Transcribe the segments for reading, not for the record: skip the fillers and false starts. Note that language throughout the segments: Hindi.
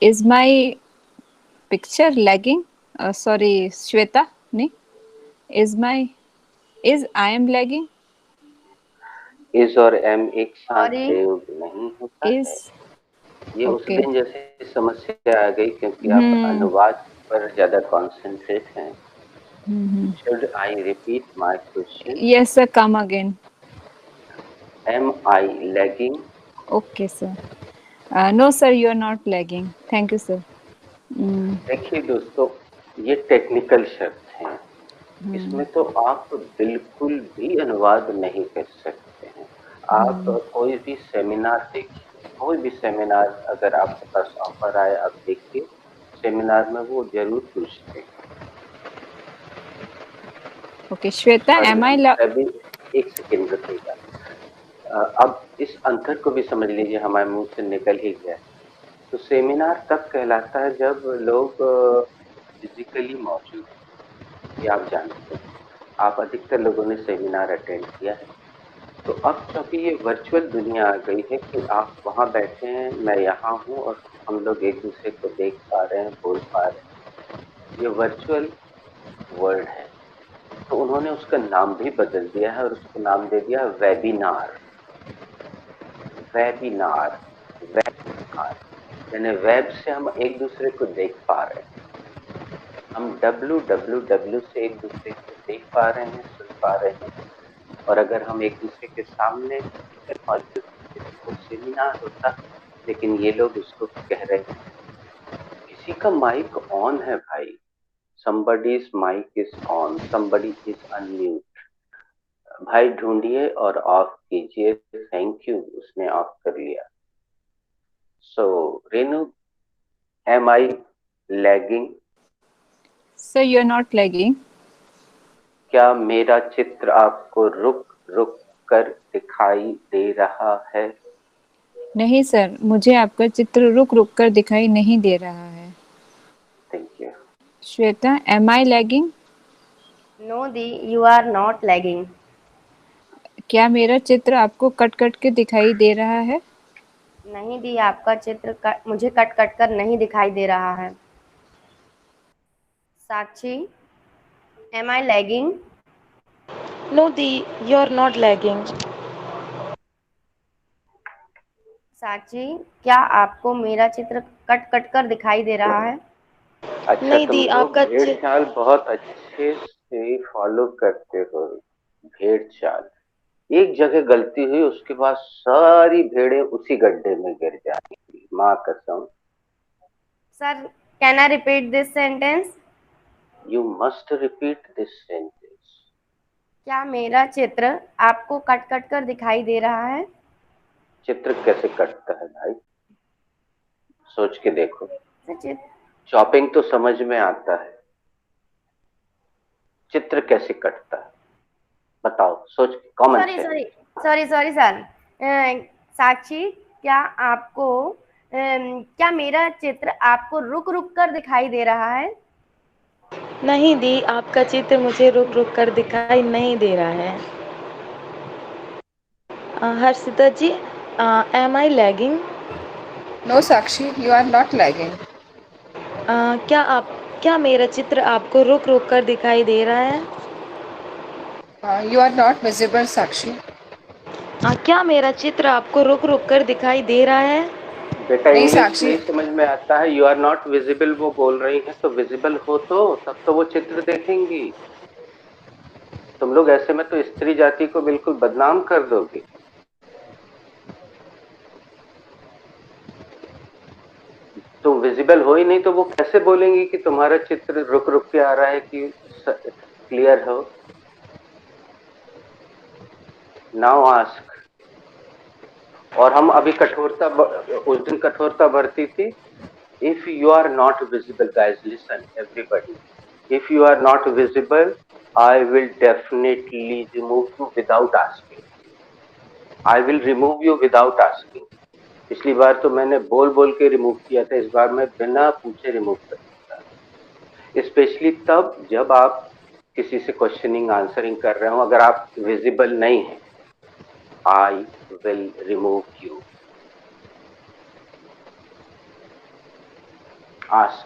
Is my picture lagging? Sorry, Shweta. नहीं. Is my is I am lagging? Is और एम एक साथ सॉरी। प्रयोग नहीं होता है। Is ये उस okay. दिन जैसी समस्या आ गई क्योंकि आप Hmm. अनुवाद पर ज्यादा कॉन्सेंट्रेट हैं। Hmm. Should I repeat my question? Yes, sir. Come again. Am I lagging? Okay, sir. No, sir. You are not lagging. Thank you, sir. Hmm. देखिए दोस्तों, ये टेक्निकल शब्द हैं। Hmm. इसमें तो आप बिल्कुल भी अनुवाद नहीं कर सकते हैं। आप Hmm. कोई भी सेमिनार देखिए, कोई भी सेमिनार अगर आपके पास ऑफर आए, आप देखिए, सेमिनार में वो ज़रूर पूछते हैं। Okay, Shweta. और Am I हम la सभी एक सेकंड रुकिएगा। अब इस अंतर को भी समझ लीजिए, हमारे मुँह से निकल ही गया। तो सेमिनार तब कहलाता है जब लोग फिज़िकली मौजूद हों। ये आप जानते हैं। आप अधिकतर लोगों ने सेमिनार अटेंड किया है। तो अब चूँकि ये वर्चुअल दुनिया आ गई है कि आप वहाँ बैठे हैं, मैं यहाँ हूँ और हम लोग एक-दूसरे को देख पा रहे हैं, बोल पा रहे हैं। ये वर्चुअल वर्ल्ड है। तो उन्होंने उसका नाम भी बदल दिया है और उसको नाम दे दिया वेबिनार। वेबिनार, वेबिनार यानी वेब से हम एक-दूसरे को देख पा रहे हैं। हम डब्ल्यू से एक-दूसरे को देख पा रहे हैं, सुन पा रहे हैं। और अगर हम एक-दूसरे के सामने फिजिकल मौजूद होते तो वो सेमिनार होता, लेकिन ये लोग उसको कह रहे हैं किसी का माइक ऑन है भाई, somebody's mic is on, somebody is unmute। भाई ढूंढिए और ऑफ कीजिए। थैंक यू, उसने ऑफ कर लिया। So Renu, am I lagging? Sir, you are not lagging. क्या मेरा चित्र आपको रुक रुक कर दिखाई दे रहा है? नहीं सर, मुझे आपका चित्र रुक-रुक कर दिखाई नहीं दे रहा है। Thank you. Shweta, am I lagging? No दी, यू आर नॉट लैगिंग। क्या मेरा चित्र आपको कट-कट के दिखाई दे रहा है? नहीं दी, आपका चित्र मुझे कट कट कर नहीं दिखाई दे रहा है। Sakshi, am I lagging? No, Di, you're not lagging. Sakshi, क्या आपको मेरा चित्र कट कट कर दिखाई दे रहा है? अच्छा, नहीं तुम दी, लोग आपका भेड़ चाल बहुत अच्छे से फॉलो करते हो। भेड़ चाल, एक जगह गलती हुई उसके बाद सारी भेड़ें उसी गड्ढे में गिर जाएंगी, माँ कसम। Sir, can I repeat this sentence? You must repeat this sentence. क्या मेरा चित्र आपको कट कट कर दिखाई दे रहा है? चित्र कैसे कटता है भाई? सोच के देखो। चित्र चॉपिंग तो समझ में आता है, चित्र कैसे कटता है बताओ, सोच के, common sorry sense. Sorry sorry sorry sir. Sakshi, क्या आपको क्या मेरा चित्र आपको रुक रुक कर दिखाई दे रहा है? नहीं दी, आपका चित्र मुझे रुक रुक कर दिखाई नहीं दे रहा है। Harshita ji, am I lagging? No, Sakshi, you are not lagging. क्या मेरा चित्र आपको रुक रुक कर दिखाई दे रहा है? You are not visible, Sakshi. क्या मेरा चित्र आपको रुक रुक कर दिखाई दे रहा है? बेटा नहीं इंग्लिश साक्षी। नहीं समझ में आता है, यू आर नॉट विजिबल वो बोल रही हैं, तो विजिबल हो तो तब तो वो चित्र देखेंगी। तुम लोग ऐसे में तो स्त्री जाति को बिल्कुल बदनाम कर दोगे। तुम विजिबल हो ही नहीं तो वो कैसे बोलेंगी कि तुम्हारा चित्र रुक रुक के आ रहा है कि क्लियर हो? Now ask. और हम अभी कठोरता उस दिन कठोरता बढ़ती थी। If you are not visible, guys listen everybody, if you are not visible I will definitely remove you without asking. I will remove you without asking. पिछली बार तो मैंने बोल बोल के रिमूव किया था, इस बार मैं बिना पूछे रिमूव कर दूंगा। स्पेशली तब जब आप किसी से क्वेश्चनिंग आंसरिंग कर रहे हो, अगर आप विजिबल नहीं है, आई will remove you. Ask.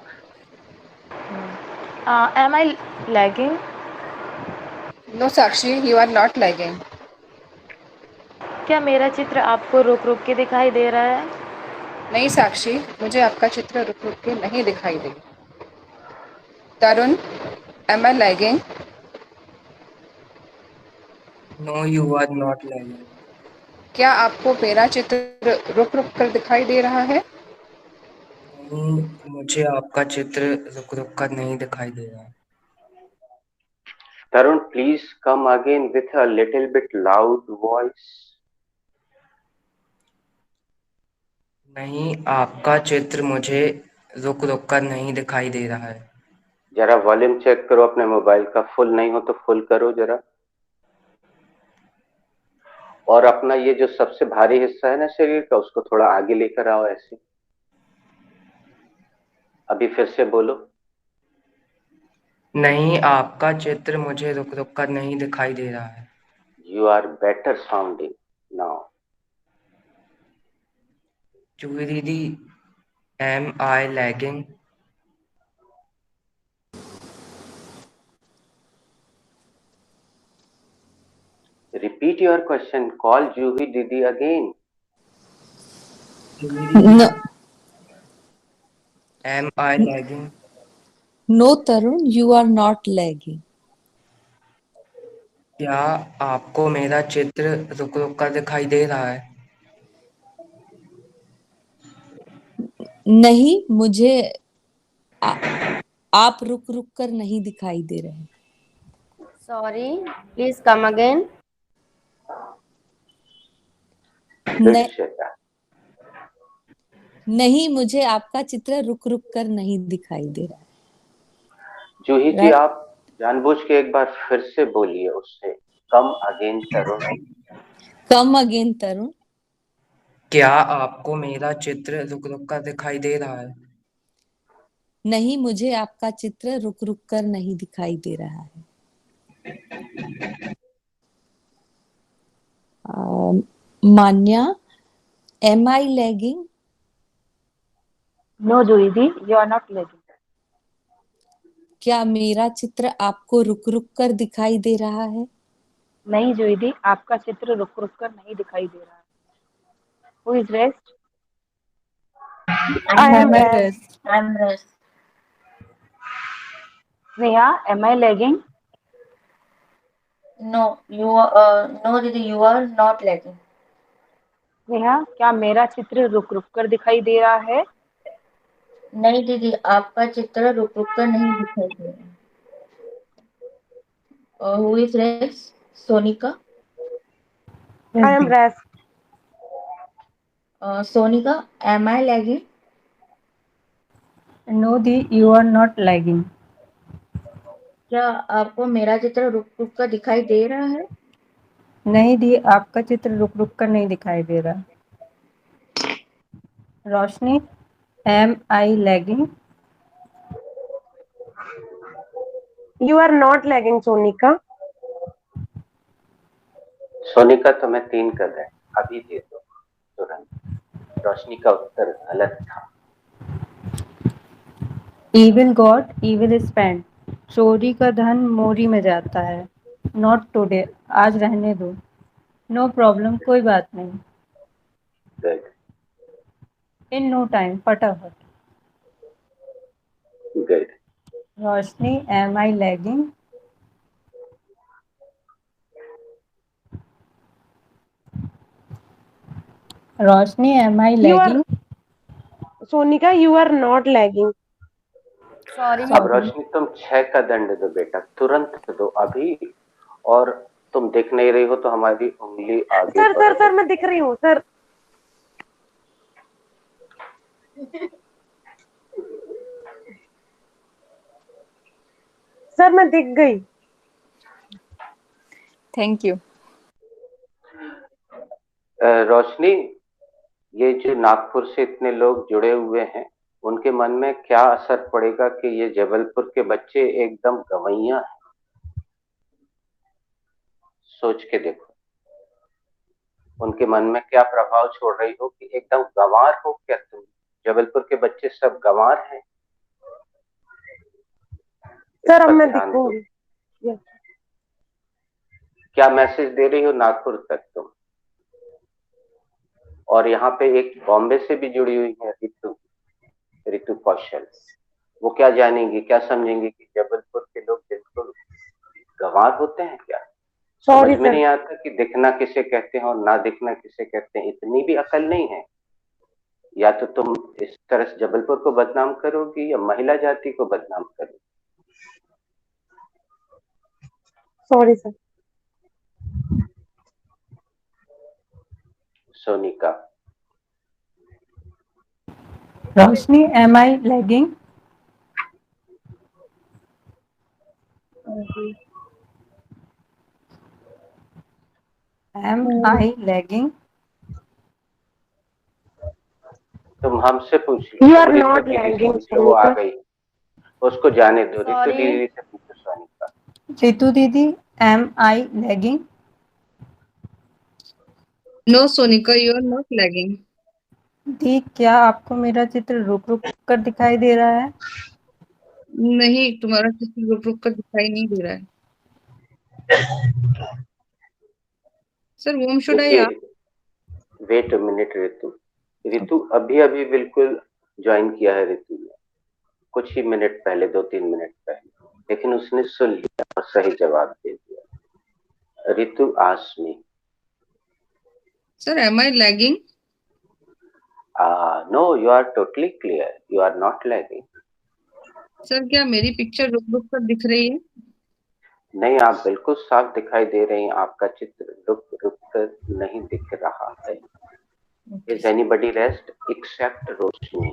Am I lagging? No, Sakshi, you are not lagging. क्या मेरा चित्र आपको रुक रुक के दिखाई दे रहा है? नहीं साक्षी, मुझे आपका चित्र रुक रुक के नहीं दिखाई दे। तरुण, am I lagging? No, you are not lagging. क्या आपको मेरा चित्र रुक रुक कर दिखाई दे रहा है? नहीं, मुझे आपका चित्र रुक रुक कर नहीं दिखाई दे रहा। Tarun, please come again with a little bit loud voice. नहीं, आपका चित्र मुझे रुक रुक कर नहीं दिखाई दे रहा है। जरा वॉल्यूम चेक करो अपने मोबाइल का, फुल नहीं हो तो फुल करो जरा। और अपना ये जो सबसे भारी हिस्सा है ना शरीर का, उसको थोड़ा आगे लेकर आओ ऐसे। अभी फिर से बोलो। नहीं, आपका चित्र मुझे रुक रुक कर नहीं दिखाई दे रहा है। You are better sounding now. चूही दीदी, am I lagging? Repeat your question. Call Juhi Didi again. चूही दीदी, No, am I lagging? no, Tarun, you are not lagging. क्या आपको मेरा चित्र रुक रुक कर दिखाई दे रहा है? नहीं, मुझे आप रुक रुक कर नहीं दिखाई दे रहे। Sorry, please come again. Good, न, Shweta. नहीं, मुझे आपका चित्र रुक रुक कर नहीं दिखाई दे रहा। जूही जी, Right? आप जानबूझ के एक बार फिर से बोलिए उससे, कम अगेन तरुण। Come again, Tarun. क्या आपको मेरा चित्र रुक रुक कर दिखाई दे रहा है? नहीं, मुझे आपका चित्र रुक रुक कर नहीं दिखाई दे रहा है। मान्या, am I lagging? No, Juidi, you are not lagging. क्या मेरा चित्र आपको रुक रुक कर दिखाई दे रहा है? नहीं जुईदी, आपका चित्र रुक रुक कर नहीं दिखाई दे रहा है। Who is rest? I am rest. I am rest. Neha, am I lagging? No, no, Didi, you are not lagging. Neha, क्या मेरा चित्र रुक रुक कर दिखाई दे रहा है? नहीं दीदी, आपका चित्र रुक रुक कर नहीं दिखाई दे रहा है। Who is rest? Sonika. I am rest. Sonika, am I lagging? No, Di, you are not lagging. क्या आपको मेरा चित्र रुक रुक कर दिखाई दे रहा है? नहीं दी, आपका चित्र रुक रुक कर नहीं दिखाई दे रहा। रोशनी, am I lagging? You are not lagging, Sonika. Sonika, तुम्हें 3 कर रहे, अभी दे दो तुरंत। रोशनी का उत्तर गलत था। Evil God, evil spent. चोरी का धन मोरी में जाता है। Not today, आज रहने दो। No problem, कोई बात नहीं। Good. In no time, फटाफट। Good. Roshni, am I lagging? Roshni, am I lagging? Sonika, you are not lagging. Sorry. अब रोशनी, तुम 6 का दंड दो बेटा, तुरंत दो अभी। और तुम दिख नहीं रही हो तो हमारी उंगली आगे सर मैं दिख रही हूँ सर। सर मैं दिख गई। Thank you. रोशनी, ये जो नागपुर से इतने लोग जुड़े हुए हैं, उनके मन में क्या असर पड़ेगा कि ये जबलपुर के बच्चे एकदम गवैया हैं? सोच के देखो, उनके मन में क्या प्रभाव छोड़ रही हो कि एकदम गंवार हो क्या तुम? जबलपुर के बच्चे सब गंवार हैं? इस सर अब पर मैं ध्यान दो। दिखूंगी। क्या मैसेज दे रही हो नागपुर तक तुम? और यहाँ पे एक बॉम्बे से भी जुड़ी हुई है रितु, रितु कौशल। वो क्या जानेंगी, क्या समझेंगे कि जबलपुर के लोग बिल्कुल गंवार होते हैं क्या? समझ सॉरी में सर। नहीं आता कि दिखना किसे कहते हैं और ना दिखना किसे कहते हैं। इतनी भी अकल नहीं है। या तो तुम इस तरह से जबलपुर को बदनाम करोगी या महिला जाति को बदनाम करोगी। Sorry sir. Sonika. Roshni, am I lagging? Am I lagging? तुम हमसे पूछ लो, यू तुम आर रितु नॉट दीदी से लैंगिंग पूछो, वो आ सोनिका। गई। उसको जाने दो, रितु सॉरी दीदी से पूछो सोनिका। रितु दीदी, am I lagging? No, Sonika, you are not lagging. दी, क्या आपको मेरा चित्र रुक रुक कर दिखाई दे रहा है? नहीं, तुम्हारा चित्र रुक रुक कर दिखाई नहीं दे रहा है। सर, whom should I देखिए, ask? Wait a minute Ritu. Ritu अभी अभी बिल्कुल ज्वाइन किया है रितु ने, कुछ ही मिनट पहले, 2-3 मिनट पहले, लेकिन उसने सुन लिया और सही जवाब दे दिया। Ritu ask me. Sir, am I lagging? No, you are totally clear, you are not lagging. Sir, क्या मेरी पिक्चर रुक रुक कर दिख रही है? नहीं, आप बिल्कुल साफ दिखाई दे रही हैं। आपका चित्र रुक रुक कर नहीं दिख रहा है। इज एनीबडी रेस्ट एक्सेप्ट रोशनी?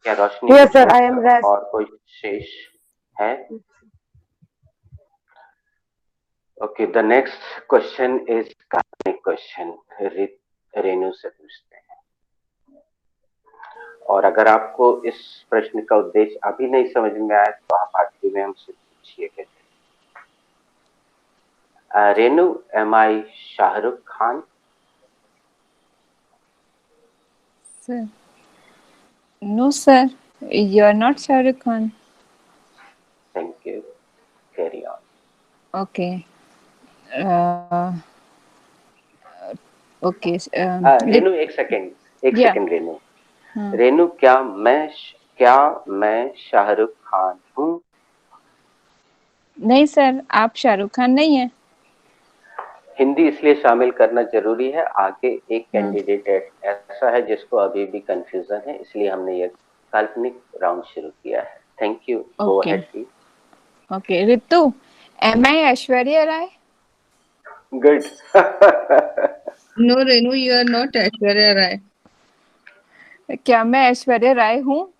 क्या रोशनी यस के सर, आई एम छोड़कर रेस्ट। और कोई शेष है? Okay, the next question is काल्पनिक क्वेश्चन। रेनू से पूछते हैं। और अगर आपको इस प्रश्न का उद्देश्य अभी नहीं समझ में आए तो आप आखिरी में हमसे पूछिएगा। Renu, am I Shah Rukh Khan? Sir. No, sir. You are not Shah Rukh Khan. Thank you, carry on. Okay. Uh, okay. Renu एक सेकंड, Yeah. रेनू। हाँ. रेनू, क्या मैं शाहरुख खान हूँ? नहीं सर, आप शाहरुख खान नहीं है। हिंदी इसलिए शामिल करना जरूरी है, आगे एक हाँ. कैंडिडेट ऐसा है जिसको अभी भी कंफ्यूजन है, इसलिए हमने ये काल्पनिक राउंड शुरू किया है। Thank you, go Okay. Ahead please. Okay. Ritu, am I Aishwarya Rai? Good. No, Renu, you are not Aishwarya Rai. क्या मैं ऐश्वर्या राय हूँ?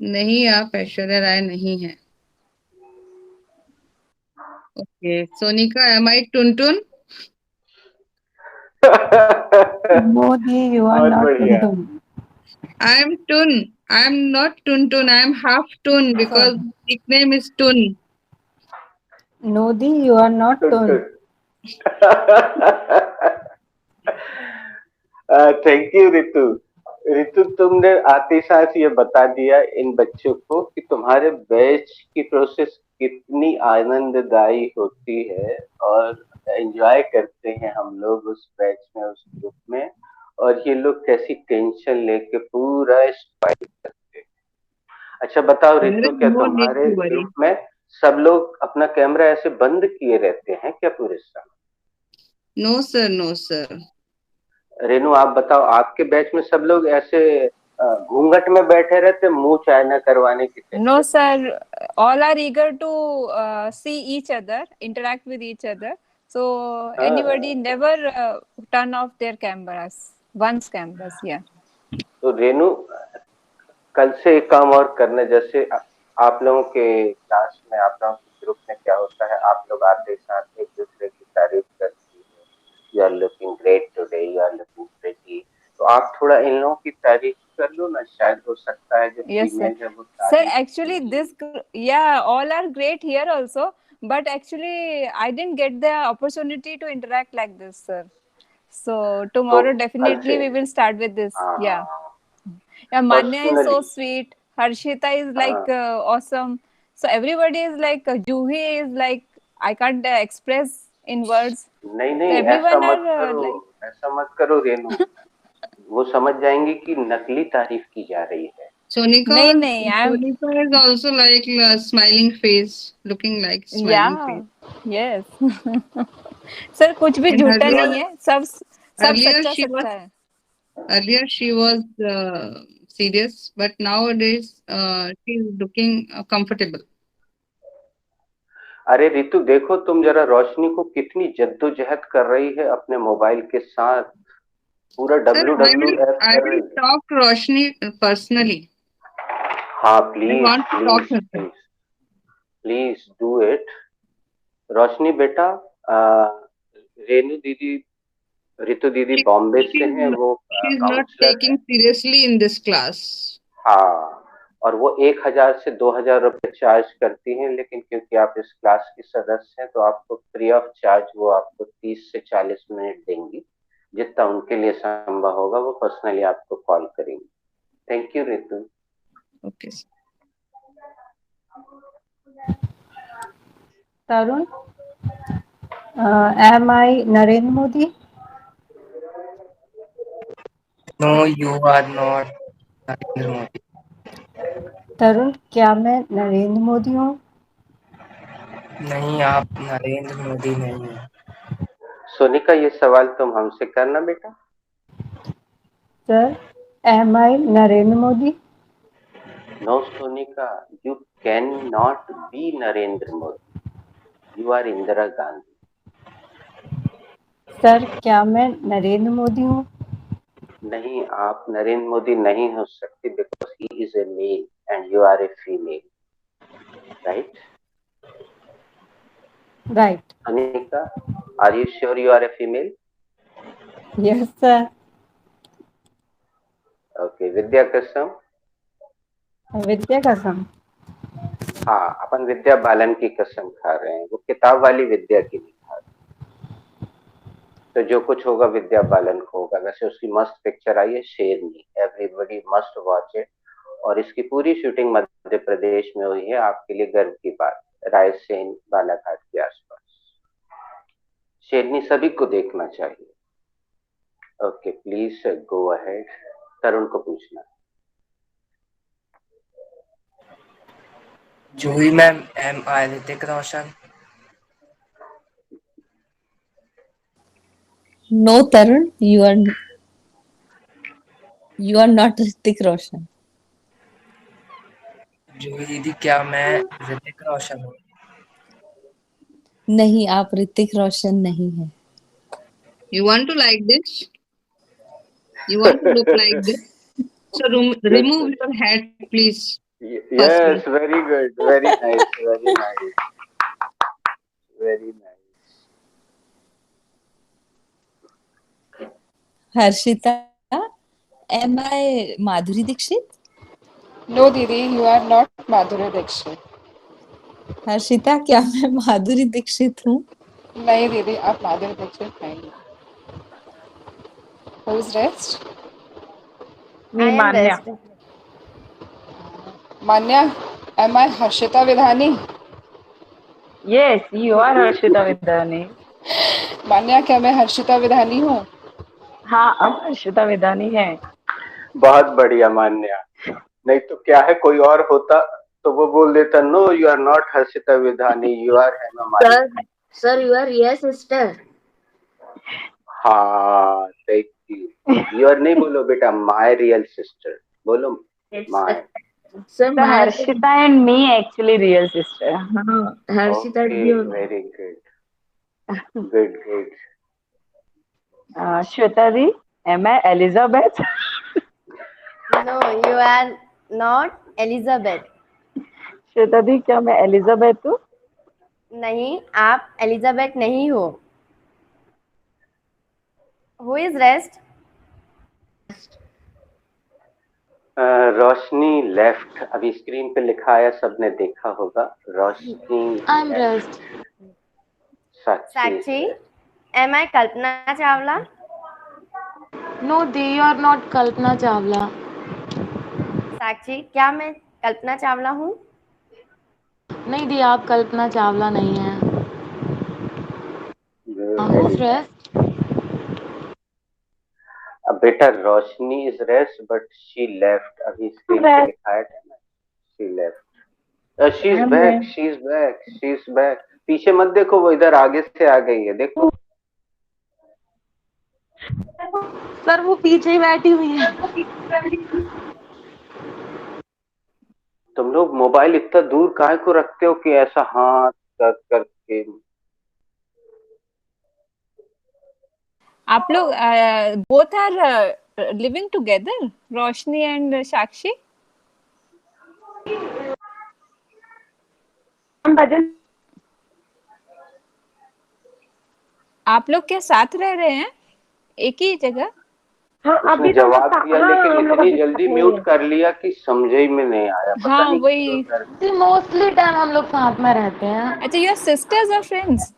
नहीं, आप ऐश्वर्या राय नहीं हैं। Okay, Sonika, am I Tuntun? No, the, you are बहुत not बढ़िया। Tuntun. I am Tun. I am not Tuntun. I am half Tun because Sorry. nickname is Tun. No, the, you are not Tun. Thank you Ritu. Ritu, तुमने आते साथ ये बता दिया इन बच्चों को कि तुम्हारे बैच की प्रोसेस कितनी आनंददायी होती है और एंजॉय करते हैं हम लोग उस बैच में, उस ग्रुप में, और ये लोग कैसी टेंशन लेके पूरा स्पाइक करते हैं। अच्छा बताओ रितु, क्या No need तुम्हारे to worry. ग्रुप में सब लोग अपना कैमरा ऐसे बंद किए रहते हैं क्या पूरे समय? No, sir. No, sir. Renu, आप बताओ, आपके बैच में सब लोग ऐसे घूंघट में बैठे रहते, मुंह चाय न करवाने की tension? No, sir. All are eager to see each other, interact with each other. So anybody never turn off their cameras. One's cameras, yeah. तो रेनू, कल से एक काम और करना, जैसे आप लोगों के क्लास में, आप लोगों के ग्रुप में क्या होता है, आप लोग आते साथ एक दूसरे की तारीफ करती है, you are looking great today, you are looking pretty, तो आप थोड़ा इन लोगों की तारीफ कर लो ना, शायद हो सकता है जो Yes, sir. फीमेल है वो Sir, तारीफ actually this, yeah, all are great here also, but actually I didn't get the opportunity to interact like this, sir. So tomorrow तो definitely कल we से will start with this. Yeah. Yeah, Manya is personally so sweet. Harshita is like awesome. So everybody is like Juhi is like I can't express in words. नहीं So नहीं, everyone are like ऐसा मत करो रेनू, वो समझ जाएंगे कि नकली तारीफ की जा रही है। Sonika, नहीं, I'm Sonika is also like smiling face, looking like smiling face. yes. Sir कुछ भी And झूठा नहीं है, सब earlier सच्चा she was सच्चा है। earlier she was serious, but nowadays she's looking comfortable. अरे रितु देखो, तुम जरा रोशनी को कितनी जद्दोजहद कर रही है अपने मोबाइल के साथ, पूरा Sir, WWF I कर रही will है। talk to Roshni personally. हाँ I please want to talk to her. Please do it. Roshni बेटा, रेनू दीदी, रितु दीदी बॉम्बे से हैं, वो She's not counsellor taking seriously in this class. हाँ, और वो 1000 से 2000 रुपए चार्ज करती हैं, लेकिन क्योंकि आप इस क्लास की सदस्य हैं तो आपको फ्री ऑफ चार्ज वो आपको 30 से 40 मिनट देंगी, जितना उनके लिए संभव होगा वो पर्सनली आपको कॉल करेंगे। Thank you Ritu. Okay. Tarun, am I Narendra Modi? No, you are not Narendra Modi. तरुण, क्या मैं नरेंद्र मोदी हूँ? नहीं, आप नरेंद्र मोदी नहीं हैं। सोनिका, ये सवाल तुम हमसे करना बेटा। Sir, am I Narendra Modi? No Sonika, you cannot be Narendra Modi. You are Indira Gandhi. Sir, क्या मैं नरेंद्र मोदी हूँ? नहीं, आप नरेंद्र मोदी नहीं हो सकते, because he is a male and you are a female, right? Right. Sonika, are you sure you are a female? Yes, sir. Okay, विद्या कसम। विद्या कसम। हाँ, अपन विद्या बालन की कसम खा रहे हैं, वो किताब वाली विद्या की नहीं खा रहे। तो जो कुछ होगा विद्या बालन को होगा। वैसे उसकी मस्त पिक्चर आई है शेरनी, एवरीबडी मस्ट वॉच इट, और इसकी पूरी शूटिंग मध्य प्रदेश में हुई है, आपके लिए गर्व की बात, रायसेन बालाघाट के आसपास। शेरनी सभी को देखना चाहिए। Okay, please go ahead. Tarun को पूछना। Juhi ma'am, am I Hrithik Roshan? No, Tarun, you are not Hrithik Roshan. Juhi दीदी, क्या मैं ऋतिक रोशन हूँ? नहीं, आप ऋतिक रोशन नहीं हैं। You want to like this? You want to look like this? So remove your hat, please. Yes, very good, very nice, very nice, very nice. Harshita, am I Madhuri Dixit? No दीदी, you are not Madhuri Dixit. Harshita, क्या मैं माधुरी दीक्षित हूँ? नहीं दीदी, आप माधुरी दीक्षित नहीं। Who is rest? I am best. Manya, am I Harshita Vidhani? Yes, you are Harshita Vidhani. मान्या, क्या मैं हर्षिता विधानी हूँ? हाँ, आप हर्षिता विधानी हैं। बहुत बढ़िया मान्या। नहीं तो क्या है, कोई और होता तो वो बोल देता, no you are not Harshita Vidhani, you are Hema Malini. Sir, you are real sister. हाँ, थैंक यू। योर नहीं बोलो बेटा, माय रियल सिस्टर बोलो। My Sir, Harshita and me actually real sister. हाँ, Harshita okay, ji. Very good, good good. Shweta ji, am I Elizabeth? No, you are not Elizabeth. Shweta दी, क्या मैं एलिजाबेथ हूँ? नहीं, आप एलिजाबेथ नहीं हो। Who is rest? Roshni left, अभी स्क्रीन पे लिखा है, सबने देखा होगा। रोशनी I'm rest. Sakshi, am I Kalpana Chawla? No, they are not Kalpana Chawla. साक्षी, क्या मैं कल्पना चावला हूँ? नहीं दी, आप कल्पना चावला नहीं है। Who's rest? अब बेटा Roshni is rest but she left, अभी स्क्रीन पे लिखा है she left. She is back, she is back, she is back. पीछे मत देखो, वो इधर आगे से आ गई है, देखो। सर वो पीछे ही बैठी हुई है। तुम लोग मोबाइल इतना दूर काहे को रखते हो कि ऐसा हाथ कर करके? आप लोग both are living together, Roshni and साक्षी? आप लोग क्या साथ रह रहे हैं एक ही जगह? हाँ, उसने जवाब दिया, लेकिन इतनी जल्दी म्यूट कर लिया कि समझ ही में नहीं आया। पता हाँ नहीं वही। मोस्टली टाइम हम लोग साथ में रहते हैं। अच्छा, यू आर सिस्टर्स और friends?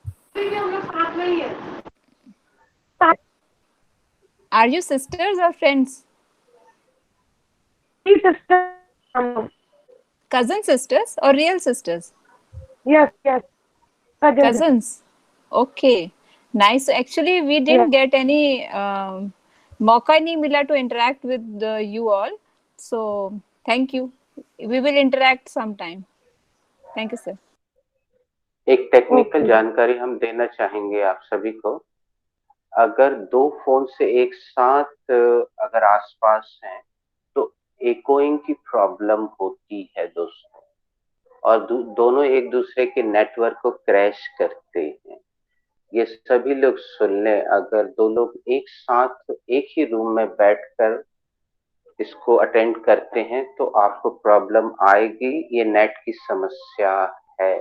Are you sisters or friends? Cousin sisters or real sisters? Yes. Cousins. Okay, nice. Actually, we didn't get any मौका नहीं मिला to interact with you all. So thank you. We will interact sometime. Thank you, sir. एक टेक्निकल जानकारी हम देना चाहेंगे आप सभी को। अगर दो फोन से एक साथ अगर आसपास हैं तो एकोइंग की प्रॉब्लम होती है दोस्तों, और दोनों एक दूसरे के नेटवर्क को क्रैश करते हैं। ये सभी लोग सुन लें, अगर दो लोग एक साथ एक ही रूम में बैठकर इसको अटेंड करते हैं तो आपको प्रॉब्लम आएगी। ये नेट की समस्या है।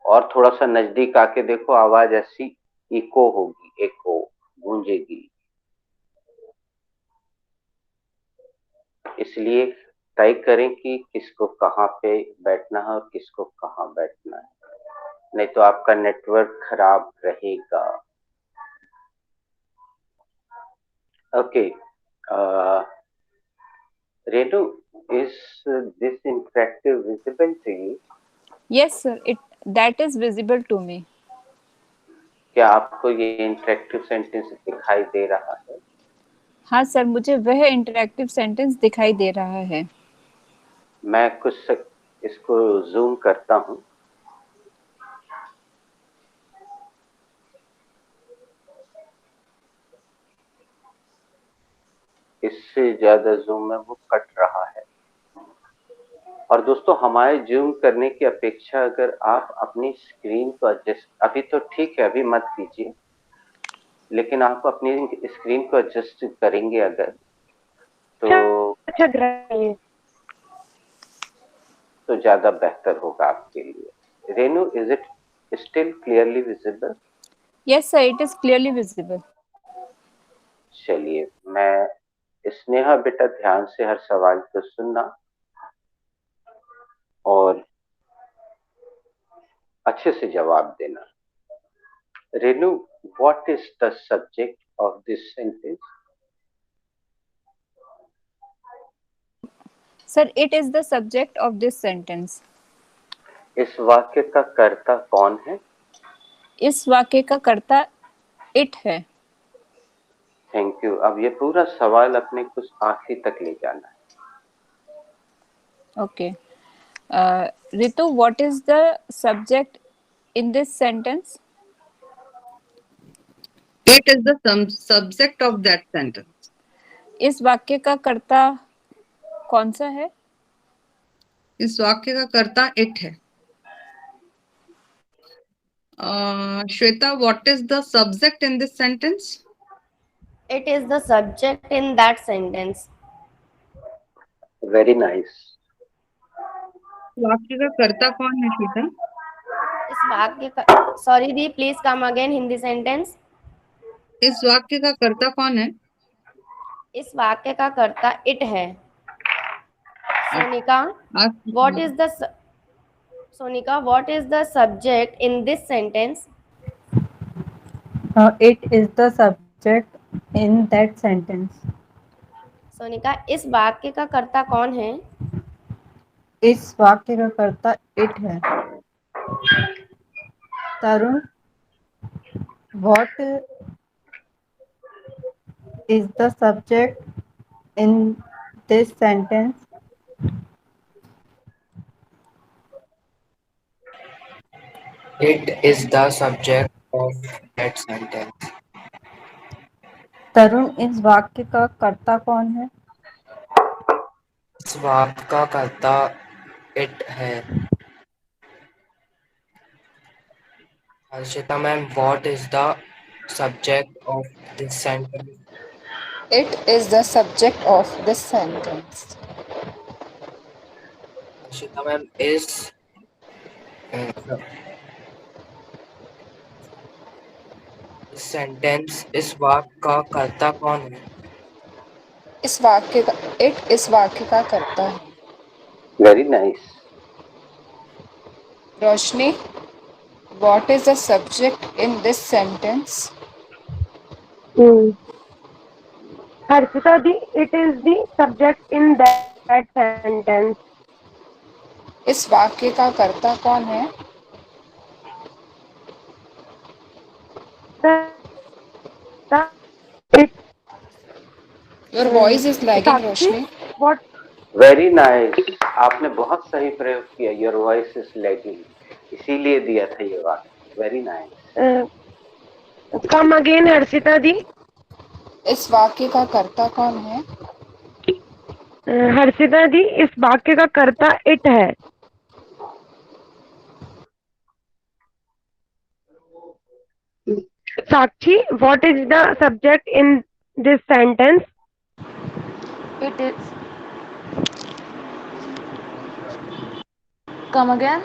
और थोड़ा सा नजदीक आके देखो, आवाज ऐसी इको होगी, एको गूंजेगी। इसलिए तय करें कि किसको कहाँ पे बैठना है और किसको कहाँ बैठना है, नहीं तो आपका नेटवर्क खराब रहेगा। Okay, Renu, is this interactive visible to you? Yes, sir. That is visible to me. क्या आपको ये इंटरेक्टिव सेंटेंस दिखाई दे रहा है? हाँ सर, मुझे वह इंटरेक्टिव सेंटेंस दिखाई दे रहा है। मैं कुछ इसको जूम करता हूँ। इससे ज्यादा जूम में वो कट रहा है। और दोस्तों, हमारे जूम करने की अपेक्षा अगर आप अपनी स्क्रीन को एडजस्ट, अभी तो ठीक है, अभी मत कीजिए, लेकिन आप अपनी स्क्रीन को एडजस्ट करेंगे अगर तो ज्यादा बेहतर होगा आपके लिए। Renu, is it still clearly visible? Yes sir, it is clearly visible. चलिए, मैं स्नेहा बेटा ध्यान से हर सवाल को सुनना और अच्छे से जवाब देना। Renu, what is the subject of this sentence? Sir, it is the subject of this sentence. इस वाक्य का कर्ता कौन है? इस वाक्य का कर्ता इट है। Thank you. अब ये पूरा सवाल अपने कुछ आखिरी तक ले जाना है। Okay, Ritu, what is the subject in this sentence? It is the subject of that sentence. इस वाक्य का कर्ता कौन सा है? इस वाक्य का कर्ता इट है। Shweta, what is the subject in this sentence? It is the subject in that sentence. Very nice. वाक्य का कर्ता कौन है श्वेता? इस वाक्य का, sorry the, please come again, Hindi sentence. इस वाक्य का कर्ता कौन है? इस वाक्य का कर्ता इट है। Sonika, what is the Sonika, what is the subject in this sentence? It is the subject in that sentence. Sonika, इस वाक्य का कर्ता कौन है? इस वाक्य का कर्ता इट है। Tarun, what is the subject in this sentence? It is the subject of that sentence. Tarun, इस वाक्य का कर्ता कौन है? इस वाक्य का कर्ता it है। Harshita ma'am, what is the subject of this sentence? It is the subject of this sentence. Harshita ma'am, इस सेंटेंस, इस वाक्य का कर्ता कौन है? इस वाक्य का कर्ता है। Very nice. Roshni, what is the subject in this sentence? Harshita di, it is the subject in that sentence. इस वाक्य का कर्ता कौन है? Your voice is lagging, Roshni. What? Very nice. आपने बहुत सही प्रयोग किया। योर वॉइस इज लैगिंग, इसीलिए दिया था ये वाक्य। Very nice. Come again, Harshita दी। इस वाक्य का कर्ता कौन है? हर्षिता दी, इस वाक्य का कर्ता इट है। Sakshi, what is the subject in this sentence? It is. Come again.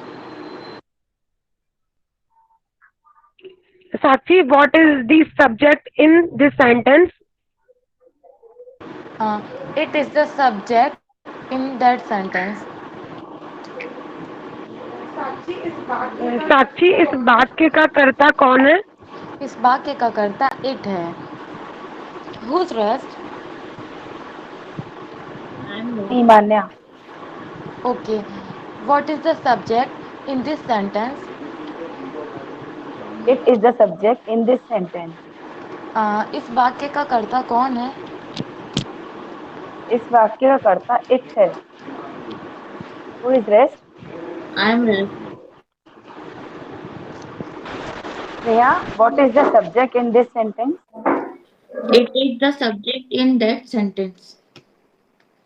Sakshi, what is the subject in this sentence? It is the subject in that sentence. साक्षी, इस वाक्य का कर्ता कौन है? इस वाक्य का कर्ता it है। Who's rest? Me, Manya. Okay. What is the subject in this sentence? It is the subject in this sentence. इस वाक्य का कर्ता कौन है? इस वाक्य का कर्ता it है। Who is rest? I am rest. Neha, what is the subject in this sentence? It is the subject in that sentence.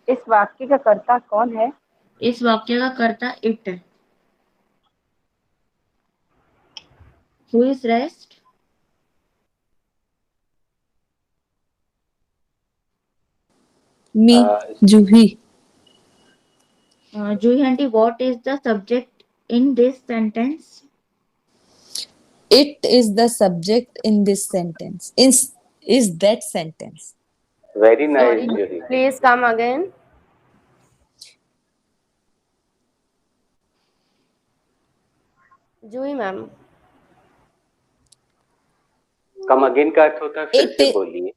इस वाक्य का कर्ता कौन है? इस वाक्य का कर्ता it है। Who is rest? Me, Juhi. Juhi aunty, what is the subject in this sentence? It is the subject in this sentence. Is that sentence. Very nice Juhi. Please come again. Juhi ma'am. Come again का अर्थ होता है फिर से बोलिए।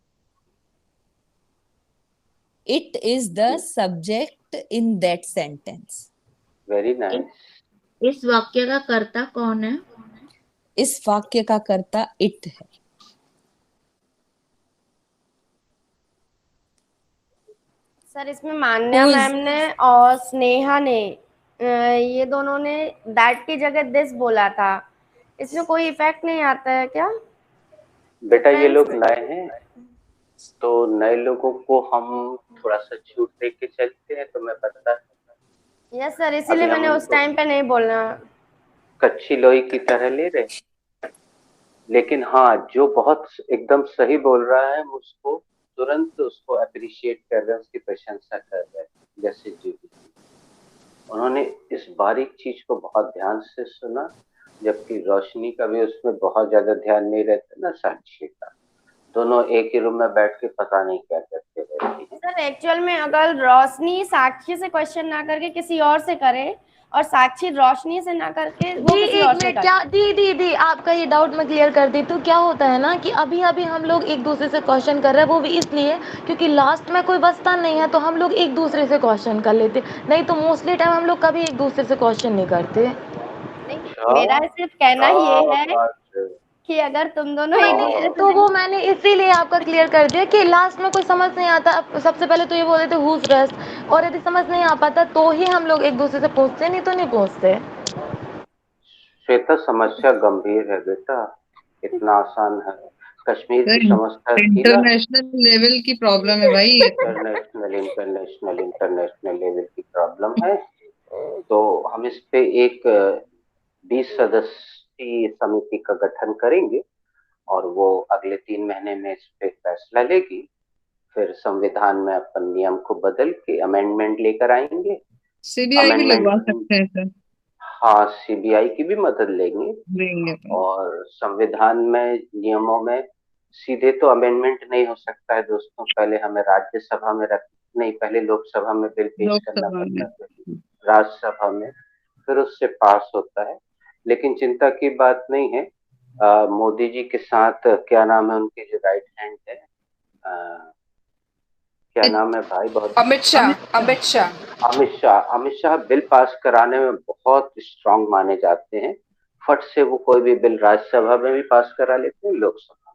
It is the subject in that sentence. Very nice. इस वाक्य का कर्ता कौन है? इस वाक्य का कर्ता it है। सर, इसमें मान्या मैम ने और स्नेहा ने ये दोनों ने दैट की जगह दिस बोला था। इसमें कोई इफेक्ट नहीं आता है क्या? बेटा ये लोग नए हैं तो नए लोगों को हम थोड़ा सा छूट दे के चलते हैं, तो मैं पता है। यस सर, इसीलिए मैंने उस टाइम पे नहीं बोलना। कच्ची लोई की तरह ले रहे, लेकिन हाँ जो बहुत एकदम सही बोल रहा है हम उसको तुरंत उसको अप्रिशिएट कर रहे हैं, उसकी प्रशंसा कर रहे हैं। जैसे जी उन्होंने इस बारीक चीज को बहुत ध्यान से सुना, जबकि रोशनी का भी उसमें बहुत ज्यादा ध्यान नहीं रहता ना, साक्षी का। दोनों एक ही रूम में बैठ के पता नहीं क्या करते रहते हैं। सर एक्चुअल में अगर रोशनी साक्षी से क्वेश्चन ना करके किसी और से करे और साक्षी रोशनी से ना करके वो दी किसी एक और से मिनट, कर। क्या दी आपका ये डाउट मैं क्लियर कर दी। तो क्या होता है ना कि अभी अभी हम लोग एक दूसरे से क्वेश्चन कर रहे हैं, वो भी इसलिए क्योंकि लास्ट में कोई बचता नहीं है, तो हम लोग एक दूसरे से क्वेश्चन कर लेते, नहीं तो मोस्टली टाइम हम लोग कभी एक दूसरे से क्वेश्चन नहीं करते। नहीं, अच्छा, मेरा सिर्फ कहना ये क्या है बात है। कि अगर तुम दोनों नहीं एक नहीं, दूसरे से तो वो नहीं। मैंने इसीलिए आपका क्लियर कर दिया कि लास्ट में कोई समझ नहीं आता। अब सबसे पहले तो ये बोले थे हुज रेस्ट, और यदि समझ नहीं आ पाता तो ही हम लोग एक दूसरे से पूछते, नहीं तो नहीं पूछते। श्वेता, समस्या गंभीर है बेटा, इतना आसान है। कश्मीर की सर, समस्या थी ना, इंटरनेशनल लेवल की प्रॉब्लम है भाई ये तो। इंटरनेशनल लेवल की प्रॉब्लम है। तो हम इस पे एक 20 सदस्यीय समिति का गठन करेंगे और वो अगले 3 महीने में इस पे फैसला लेगी। फिर संविधान में अपन नियम को बदल के अमेंडमेंट लेकर आएंगे। सीबीआई भी लगवा अमेंडमेंट, सकते हैं सर। हाँ, सीबीआई की भी मदद लेंगे। देंगे तो। और संविधान में नियमों में सीधे तो अमेंडमेंट नहीं हो सकता है दोस्तों, पहले हमें राज्यसभा में नहीं, पहले लोकसभा में बिल पेश करना लोकसभा पड़ता में। है, राज्यसभा में, फिर उससे पास होता है। लेकिन चिंता की बात नहीं है, मोदी जी के साथ क्या नाम है उनके जो राइट हैंड है, क्या नाम है भाई, बहुत अमित शाह। अमित शाह बिल पास कराने में बहुत स्ट्रांग माने जाते हैं। फट से वो कोई भी बिल राज्यसभा में भी पास करा लेते हैं, लोकसभा में।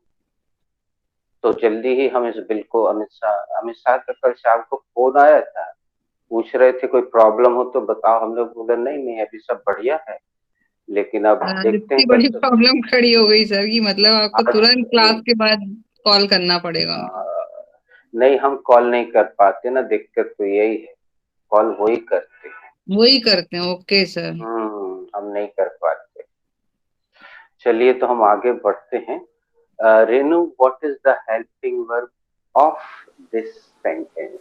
तो जल्दी ही हम इस बिल को, अमित शाह का कल शाम को फोन आया था, पूछ रहे थे कोई प्रॉब्लम हो तो बताओ। हम लोग बोले नहीं नहीं, अभी सब बढ़िया है, लेकिन अब देखते इतनी हैं बड़ी कैसे। प्रॉब्लम खड़ी हो गई सर कि मतलब आपको आज तुरंत क्लास के बाद कॉल करना पड़ेगा। नहीं, हम कॉल नहीं कर पाते ना, दिक्कत तो यही है, कॉल वही करते हैं। वही करते हैं, ओके सर। हम नहीं कर पाते। चलिए तो हम आगे बढ़ते हैं। Renu, what is the helping verb of this sentence?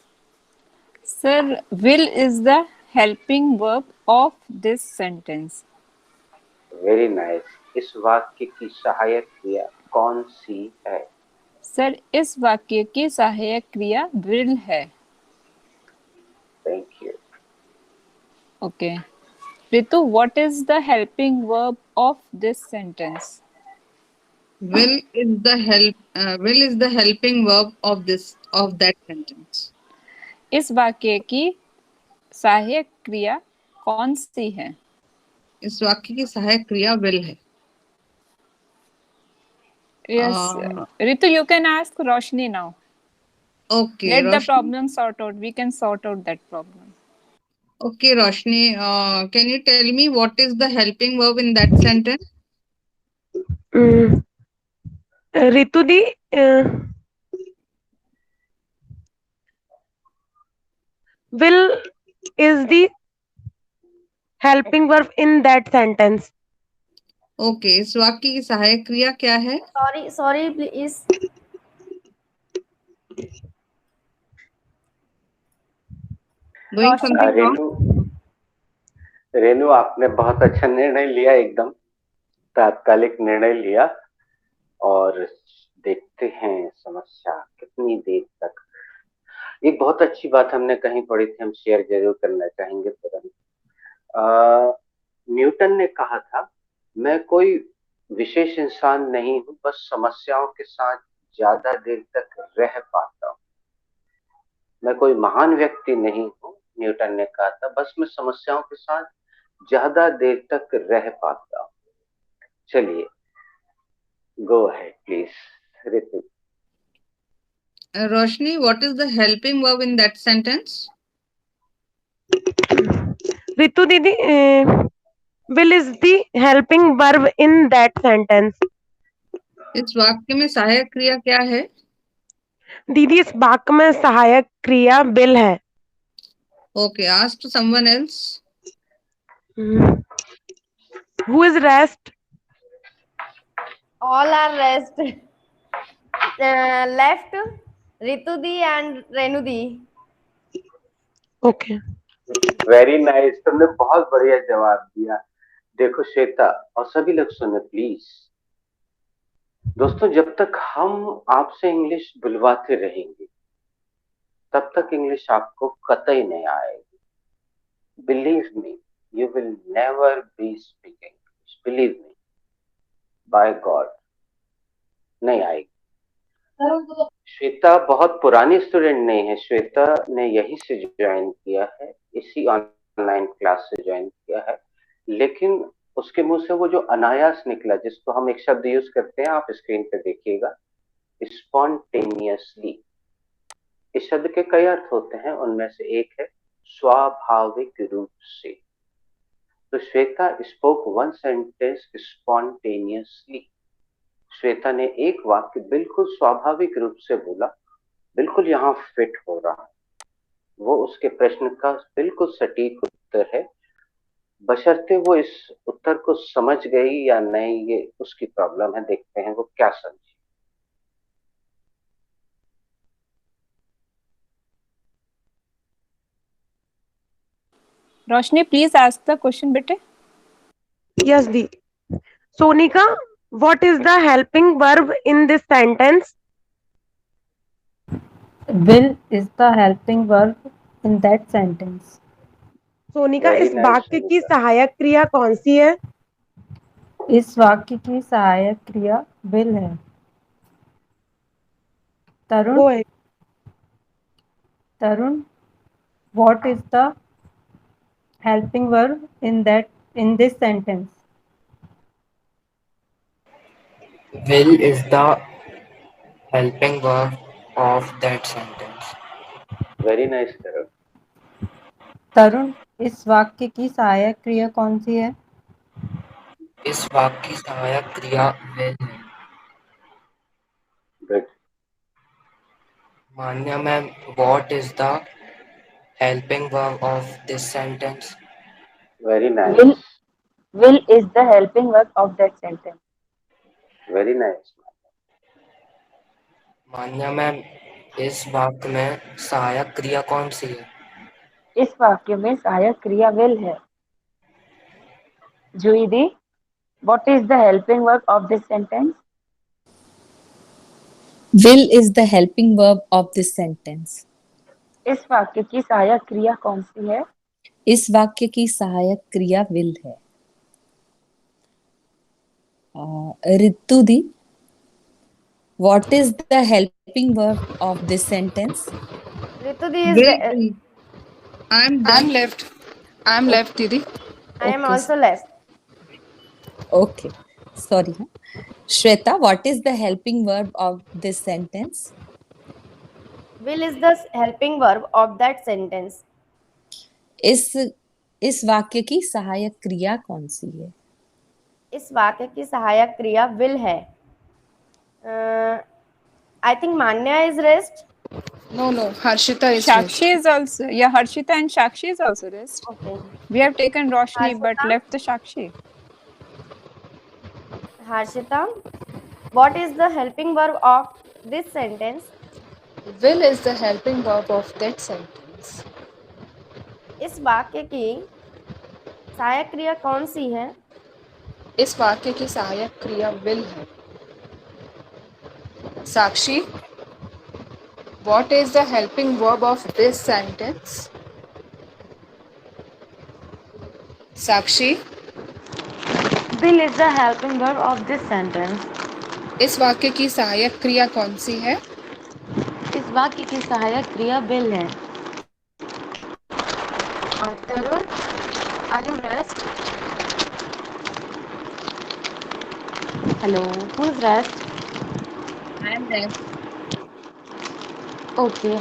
Sir, will is the helping verb of this sentence. Very nice. इस वाक्य की सहायक क्रिया कौन सी है? सर, इस वाक्य की सहायक क्रिया will है। Thank you. Okay. Ritu, what is the helping verb of this sentence? Will is the helping verb of that sentence. इस वाक्य की सहायक क्रिया कौन सी है? इस वाक्य की सहायक क्रिया will है। Yes, Ritu, you can ask Roshni now. Okay, Let the Roshni. problem sort out. We can sort out that problem. Okay, Roshni, can you tell me what is the helping verb in that sentence? Ritu the, will is the helping verb in that sentence. Okay, इस वाक्य की सहायक क्रिया क्या है? Sorry please. Doing something wrong? Renu, आपने बहुत अच्छा निर्णय लिया, एकदम तात्कालिक निर्णय लिया। और देखते हैं समस्या कितनी देर तक। एक बहुत अच्छी बात हमने कहीं पढ़ी थी, हम शेयर जरूर करना चाहेंगे तुरंत। न्यूटन ने कहा था, मैं कोई विशेष इंसान नहीं हूं, बस समस्याओं के साथ ज्यादा देर तक रह पाता हूं। मैं कोई महान व्यक्ति नहीं हूं, न्यूटन ने कहा था, बस मैं समस्याओं के साथ ज्यादा देर तक रह पाता हूं। चलिए, go ahead please Ritu. Roshni, what is the helping verb in that sentence? Ritu दीदी, will is the helping verb in that sentence. इस वाक्य में सहायक क्रिया क्या है? दीदी, इस वाक्य में सहायक क्रिया will है। Okay, ask to someone else. Who is rest? All are rest. Left Ritu di and Renu di. Okay. Very nice, तुमने बहुत बढ़िया जवाब दिया। देखो श्वेता और सभी लोग सुने प्लीज। दोस्तों, जब तक हम आपसे इंग्लिश बुलवाते रहेंगे तब तक इंग्लिश आपको कतई नहीं आएगी। Believe me, you will never be speaking English. Believe me, by God, नहीं आएगी। श्वेता बहुत पुरानी स्टूडेंट नहीं है, श्वेता ने यहीं से ज्वाइन किया है, इसी ऑनलाइन क्लास से ज्वाइन किया है, लेकिन उसके मुंह से वो जो अनायास निकला, जिसको हम एक शब्द यूज करते हैं, आप स्क्रीन पे देखिएगा, स्पॉन्टेनियसली। इस शब्द के कई अर्थ होते हैं, उनमें से एक है स्वाभाविक रूप से। तो Shweta spoke one sentence spontaneously. Shweta ने एक वाक्य बिल्कुल स्वाभाविक रूप से बोला, बिल्कुल यहाँ फिट हो रहा है, वो उसके प्रश्न का बिल्कुल सटीक उत्तर है, बशर्ते वो इस उत्तर को समझ गई या नहीं, ये उसकी प्रॉब्लम है। देखते हैं वो क्या समझी। रोशनी, प्लीज आस्क द क्वेश्चन बेटे। Yes, Di. Sonika, what is the helping verb in this sentence? Will is the helping verb in that sentence. Sonika, Very इस nice, वाक्य की Sonika. सहायक क्रिया कौन सी है? इस वाक्य की सहायक क्रिया will है। तरुण, वो है तरुण, what is the helping verb in this sentence? Will is the helping verb of that sentence. Very nice करो। तरुण, इस वाक्य की सहायक क्रिया कौन सी है? इस वाक्य की सहायक क्रिया will है। Good. Manya ma'am, what is the helping verb of this sentence? Very nice. Will is the helping verb of that sentence. Very nice. Manya ma'am, इस वाक्य में सहायक क्रिया कौन सी है? इस वाक्य में सहायक क्रिया will है। जूही दी, what is the helping verb of this sentence? Will is the helping verb of this sentence. इस वाक्य की सहायक क्रिया कौन सी है? इस वाक्य की सहायक क्रिया will है। रितु दी, what is the helping verb of this sentence? Ritu di is Wait, I'm left. I'm left, Didi. I am Okay. also left. Okay, sorry. Shweta, what is the helping verb of this sentence? Will is the helping verb of that sentence. इस वाक्य की सहायक क्रिया कौन सी है? इस वाक्य की सहायक क्रिया will है। I think Manya is rest. No, Harshita is Shakshi is also, yeah, Harshita and Shakshi is also rest. Okay. We have taken Roshni but Harshita? left the Shakshi. Harshita, what is the helping verb of this sentence? Will is the helping verb of that sentence. इस वाक्य की सहायक क्रिया कौन सी है? इस वाक्य की सहायक क्रिया will है। साक्षी, what is the helping verb of this sentence? Sakshi, Will is the helping verb of this sentence. इस वाक्य की सहायक क्रिया कौन सी है? इस वाक्य की सहायक क्रिया will है। और तरुण, are you rest? Hello, who is rest? I'm left. Okay.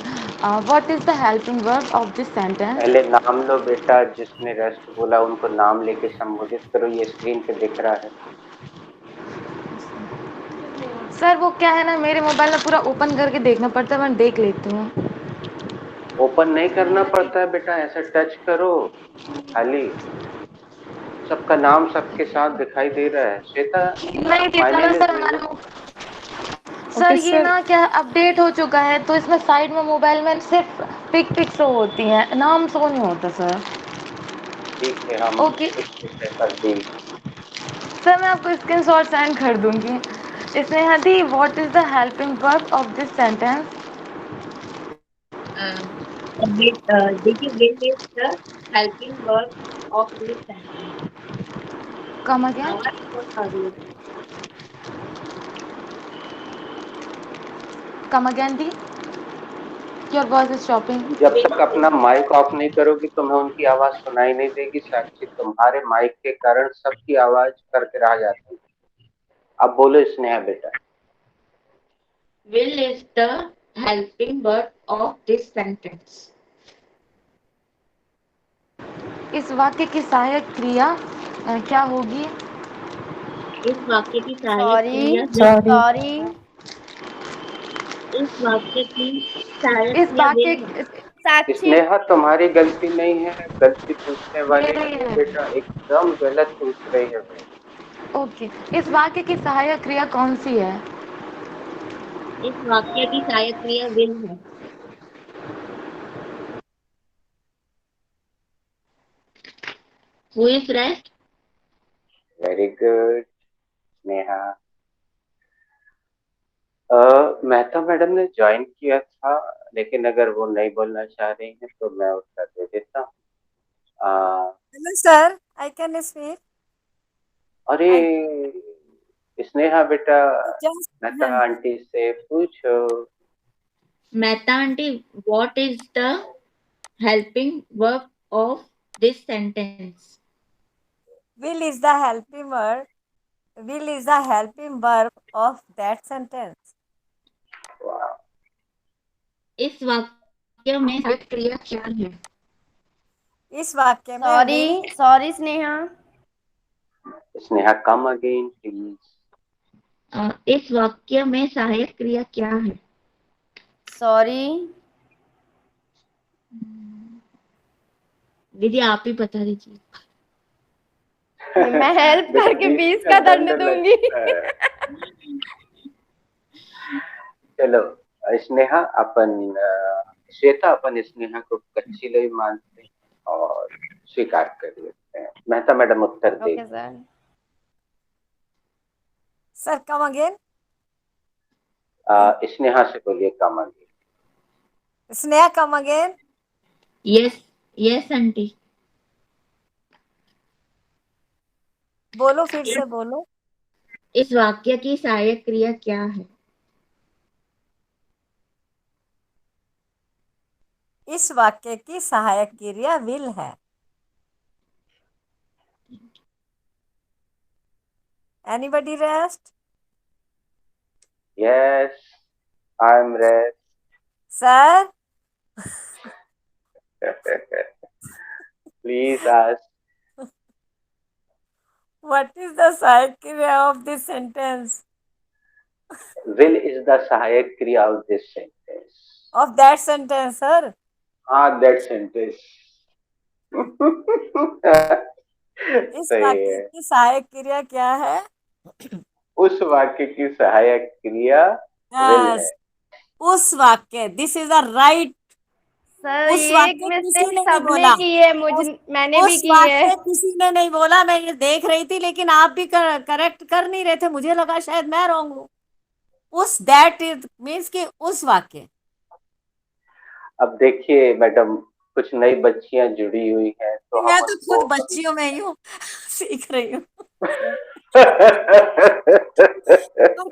What is the helping verb of this sentence? पहले नाम लो बेटा, जिसने रेस्ट बोला उनको नाम लेके संबोधित करो, ये स्क्रीन पे दिख रहा है। सर वो क्या है ना, मेरे मोबाइल में पूरा ओपन करके देखना पड़ता है, मैं देख लेती हूँ। ओपन नहीं करना पड़ता है बेटा, ऐसा टच करो खाली, सबका नाम सबके साथ दिखाई दे रहा है। श्वेता, नहीं दिखा ना सर हमारा। सर ये ना क्या अपडेट हो चुका है, तो इसमें साइड में मोबाइल में सिर्फ पिक शो होती है, नाम शो नहीं होता सर। ठीक है, हम ओके कर देंगे। सर, मैं आपको स्क्रीनशॉट सेंड कर दूंगी। इसमें है दी, what is the helping verb of this sentence? देखिए will is the helping verb of this sentence. Come again. What are you? Come again, the. Your voice is chopping. जब तक अपना माइक ऑफ नहीं करोगी तुम्हें उनकी आवाज सुनाई नहीं देगी साक्षी। तुम्हारे माइक के कारण सबकी आवाज करके रह जाती है। अब बोलो स्नेहा बेटा। Will is the helping verb of this sentence. इस वाक्य की सहायक क्रिया क्या होगी? इस वाक्य की सहायक सॉरी क्रिया सॉरी इस वाक्य की सहायक इस क्रिया वाक्य will है। साक्षी स्नेहा तुम्हारी गलती नहीं है, गलती पूछने वाली मेरी की है है। बेटा। एकदम गलत पूछ रही है वो। ओके, इस वाक्य की सहायक क्रिया कौन सी है? इस वाक्य की सहायक क्रिया will है। Who is rest? Very good Sneha. Mehta madam ने ज्वाइन किया था, लेकिन अगर वो नहीं बोलना चाह रही हैं तो मैं उत्तर दे देता हूँ। Hello, sir. I can speak. अरे स्नेहा बेटा, Just मेहता आंटी से पूछो। Mehta aunty, what is the helping verb of this sentence? will is the helping word. Will is the helping verb of that sentence. इस वाक्य में सहायक क्रिया क्या है? इस वाक्य में sorry sorry Sneha Sneha come again please. इस वाक्य में सहायक क्रिया क्या है? सॉरी दीदी आप ही बता दीजिए। मैं हेल्प करके 20 का दंड दूंगी। चलो स्नेहा अपन श्वेता अपन स्नेहा को कच्ची लोई मानते और स्वीकार कर लेते हैं। मेहता मैडम उत्तर दे। Okay sir. Sir, come again. Sneha से बोलिए come again. Sneha, come again. Yes yes aunty. बोलो फिर से बोलो। इस वाक्य की सहायक क्रिया क्या है? इस वाक्य की सहायक क्रिया will है। Anybody rest? Yes, I'm rest. Sir? Please ask. What is the सहायक क्रिया of this sentence? Will is the सहायक क्रिया of this sentence. Of that sentence, sir? That sentence. इस सही वाक्य है। की सहायक क्रिया क्या है? उस वाक्य की सहायक क्रिया will है। उस वाक्य, this is the right. Sir उस ये एक वाक्य मिस्टेक किसी ने नहीं सबने बोला। की है, मैंने भी उस की है। वाक्य किसी ने नहीं बोला, मैं ये देख रही थी, लेकिन आप भी करेक्ट कर नहीं रहे थे। मुझे लगा शायद मैं रॉन्ग हूँ। उस दैट इज मीन्स कि उस वाक्य। अब देखिए मैडम, कुछ नई बच्चियां जुड़ी हुई हैं तो मैं हम तो उनको खुद बच्चियों में ही हूँ, सीख रही हूँ।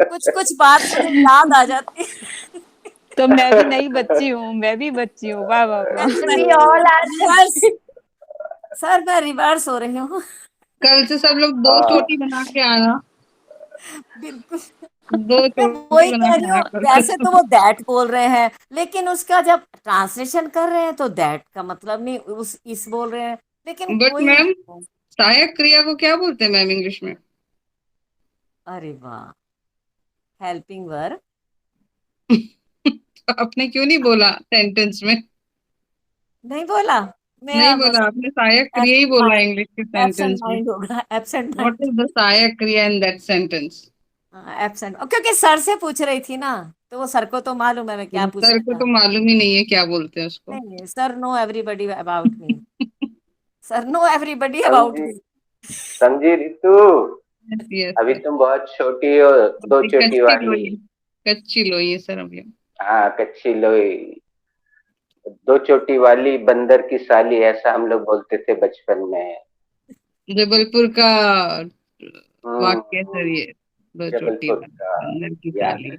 कुछ कुछ बात मुझे याद आ जाती है। तो मैं भी नई बच्ची हूँ, मैं भी बच्ची हूँ। वाह वाह वाह। रिवर्स सर, मैं रिवर्स हो रही हूँ। कल से सब लोग 2 चोटी बना के आना। बिल्कुल 2 मैं चोटी वही बना कह के रही आना हूँ। कल वैसे से। तो वो दैट बोल रहे हैं, लेकिन उसका जब ट्रांसलेशन कर रहे हैं तो दैट का मतलब नहीं उस इस बोल रहे हैं, लेकिन बट कोई। मैम सहायक क्रिया को क्या बोलते हैं मैम इंग्लिश में? अरे वाह, हेल्पिंग वर्ब। आपने क्यों नहीं बोला सेंटेंस में? नहीं बोला, नहीं मेरा बोला आपने, सहायक क्रिया ही बोला इंग्लिश के एब्सेंट सेंटेंस में। माइंड होगा, absent what mind. Is the सहायक क्रिया इन दैट सेंटेंस? एब्सेंट, क्योंकि सर से पूछ रही थी ना, तो वो सर को तो मालूम है मैं क्या सर को पूछना तो था। मालूम ही नहीं है क्या बोलते हैं उसको। नहीं, sir no everybody about me. Sir no everybody about समझी मी। समझी रितु? यस अभी सर। तुम बहुत छोटी हो, 2 चोटी कच्ची वाली। लोई, कच्ची लोई है सर अभी। हाँ कच्ची लोई, 2 चोटी वाली बंदर की साली, ऐसा हम लोग बोलते थे बचपन में। जबलपुर का हम्म, वाक्य सर ये, दो चोटी जबलपुर का बंदर की याद चाली। है।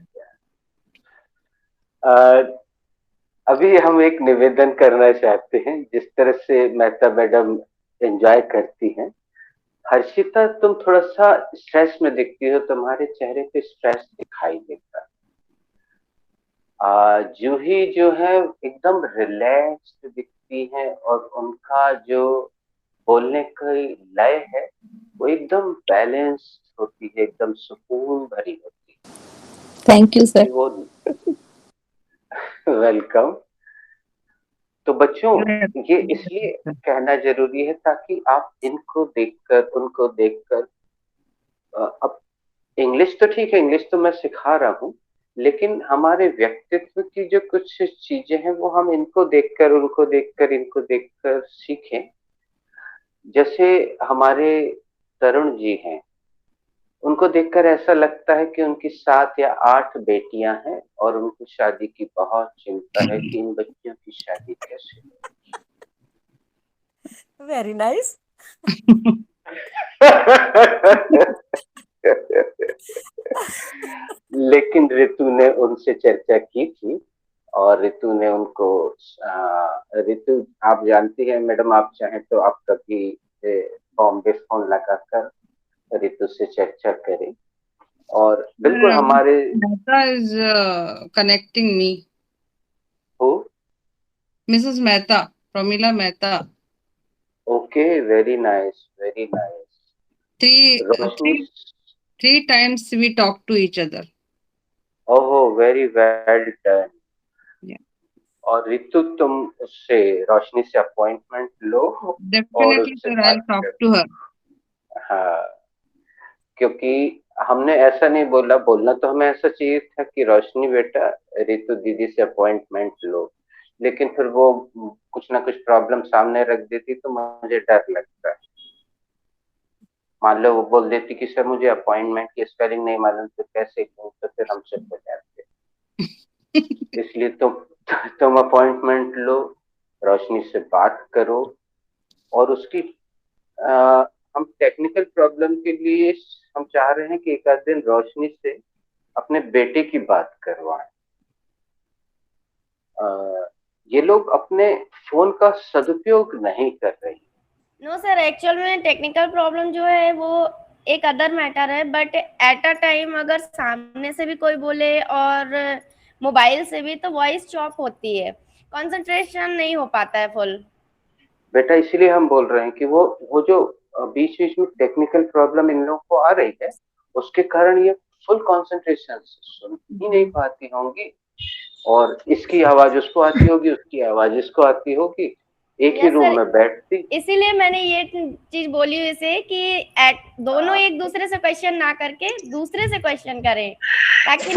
अभी हम एक निवेदन करना चाहते हैं, जिस तरह से मेहता मैडम एंजॉय करती हैं। हर्षिता, तुम थोड़ा सा स्ट्रेस में दिखती हो, तुम्हारे चेहरे पे स्ट्रेस दिखाई देता है। जूही जो है एकदम रिलैक्स्ड दिखती है, और उनका जो बोलने की लय है वो एकदम बैलेंस होती है, एकदम सुकून भरी होती थैंक यू है। सर। वो वेलकम। तो बच्चों, ये इसलिए कहना जरूरी है ताकि आप इनको देखकर, उनको देखकर, अब इंग्लिश तो ठीक है, इंग्लिश तो मैं सिखा रहा हूँ, लेकिन हमारे व्यक्तित्व की जो कुछ चीजें हैं वो हम इनको देखकर, उनको देखकर, इनको देखकर सीखें। जैसे हमारे तरुण जी हैं, उनको देखकर ऐसा लगता है कि उनकी 7 या 8 बेटियां हैं, और उनको शादी की बहुत चिंता है कि इन बच्चियों की शादी कैसे होगी। Very nice. लेकिन ऋतु ने उनसे चर्चा की थी, और ऋतु ने उनको ऋतु, आप जानती हैं मैडम, आप चाहें तो आप कभी बॉम्बे फोन लगाकर ऋतु से चर्चा करें। और बिल्कुल हमारे मेहता इज कनेक्टिंग मी। हो Mrs Mehta, Pramila Mehta. Okay, very nice, very nice. Roshni, Three times we talk to each other. ओहो, वेरी वेल डन। Yeah. और ऋतु, तुम उससे, रोशनी से अपॉइंटमेंट लो और Definitely, उससे sir. बात I'll talk करो। to her. हाँ, क्योंकि हमने ऐसा नहीं बोला, बोलना तो हमें ऐसा चाहिए था कि रोशनी बेटा, ऋतु दीदी से अपॉइंटमेंट लो, लेकिन फिर वो कुछ ना कुछ प्रॉब्लम सामने रख देती तो मुझे डर लगता है। मान लो वो बोल देती कि सर मुझे अपॉइंटमेंट की स्पेलिंग नहीं मालूम, तो कैसे दूं, तो फिर हम चुप हो जाते। इसलिए तुम अपॉइंटमेंट लो, रोशनी से बात करो, और उसकी हम टेक्निकल प्रॉब्लम के लिए हम चाह रहे हैं कि एक आध दिन रोशनी से अपने बेटे की बात करवाएं। ये लोग अपने फोन का सदुपयोग नहीं कर रही। नो सर, एक्चुअल में टेक्निकल प्रॉब्लम जो है वो एक अदर मैटर है, बट एट अ टाइम अगर सामने से भी कोई बोले और मोबाइल से भी, तो वॉइस चॉप होती है, कंसंट्रेशन नहीं हो पाता है फुल। बेटा, इसीलिए हम बोल रहे हैं कि वो जो बीच बीच में टेक्निकल प्रॉब्लम इन लोगों को आ रही है, उसके कारण ये फुल कंसंट्रेशन सुन ही नहीं पाती होंगी, और इसकी आवाज उसको आती होगी, उसकी आवाज इसको आती होगी, एक ही रूम में बैठती। इसीलिए मैंने ये चीज बोली हुई से कि दोनों एक दूसरे से क्वेश्चन ना करके दूसरे से क्वेश्चन करें, ताकि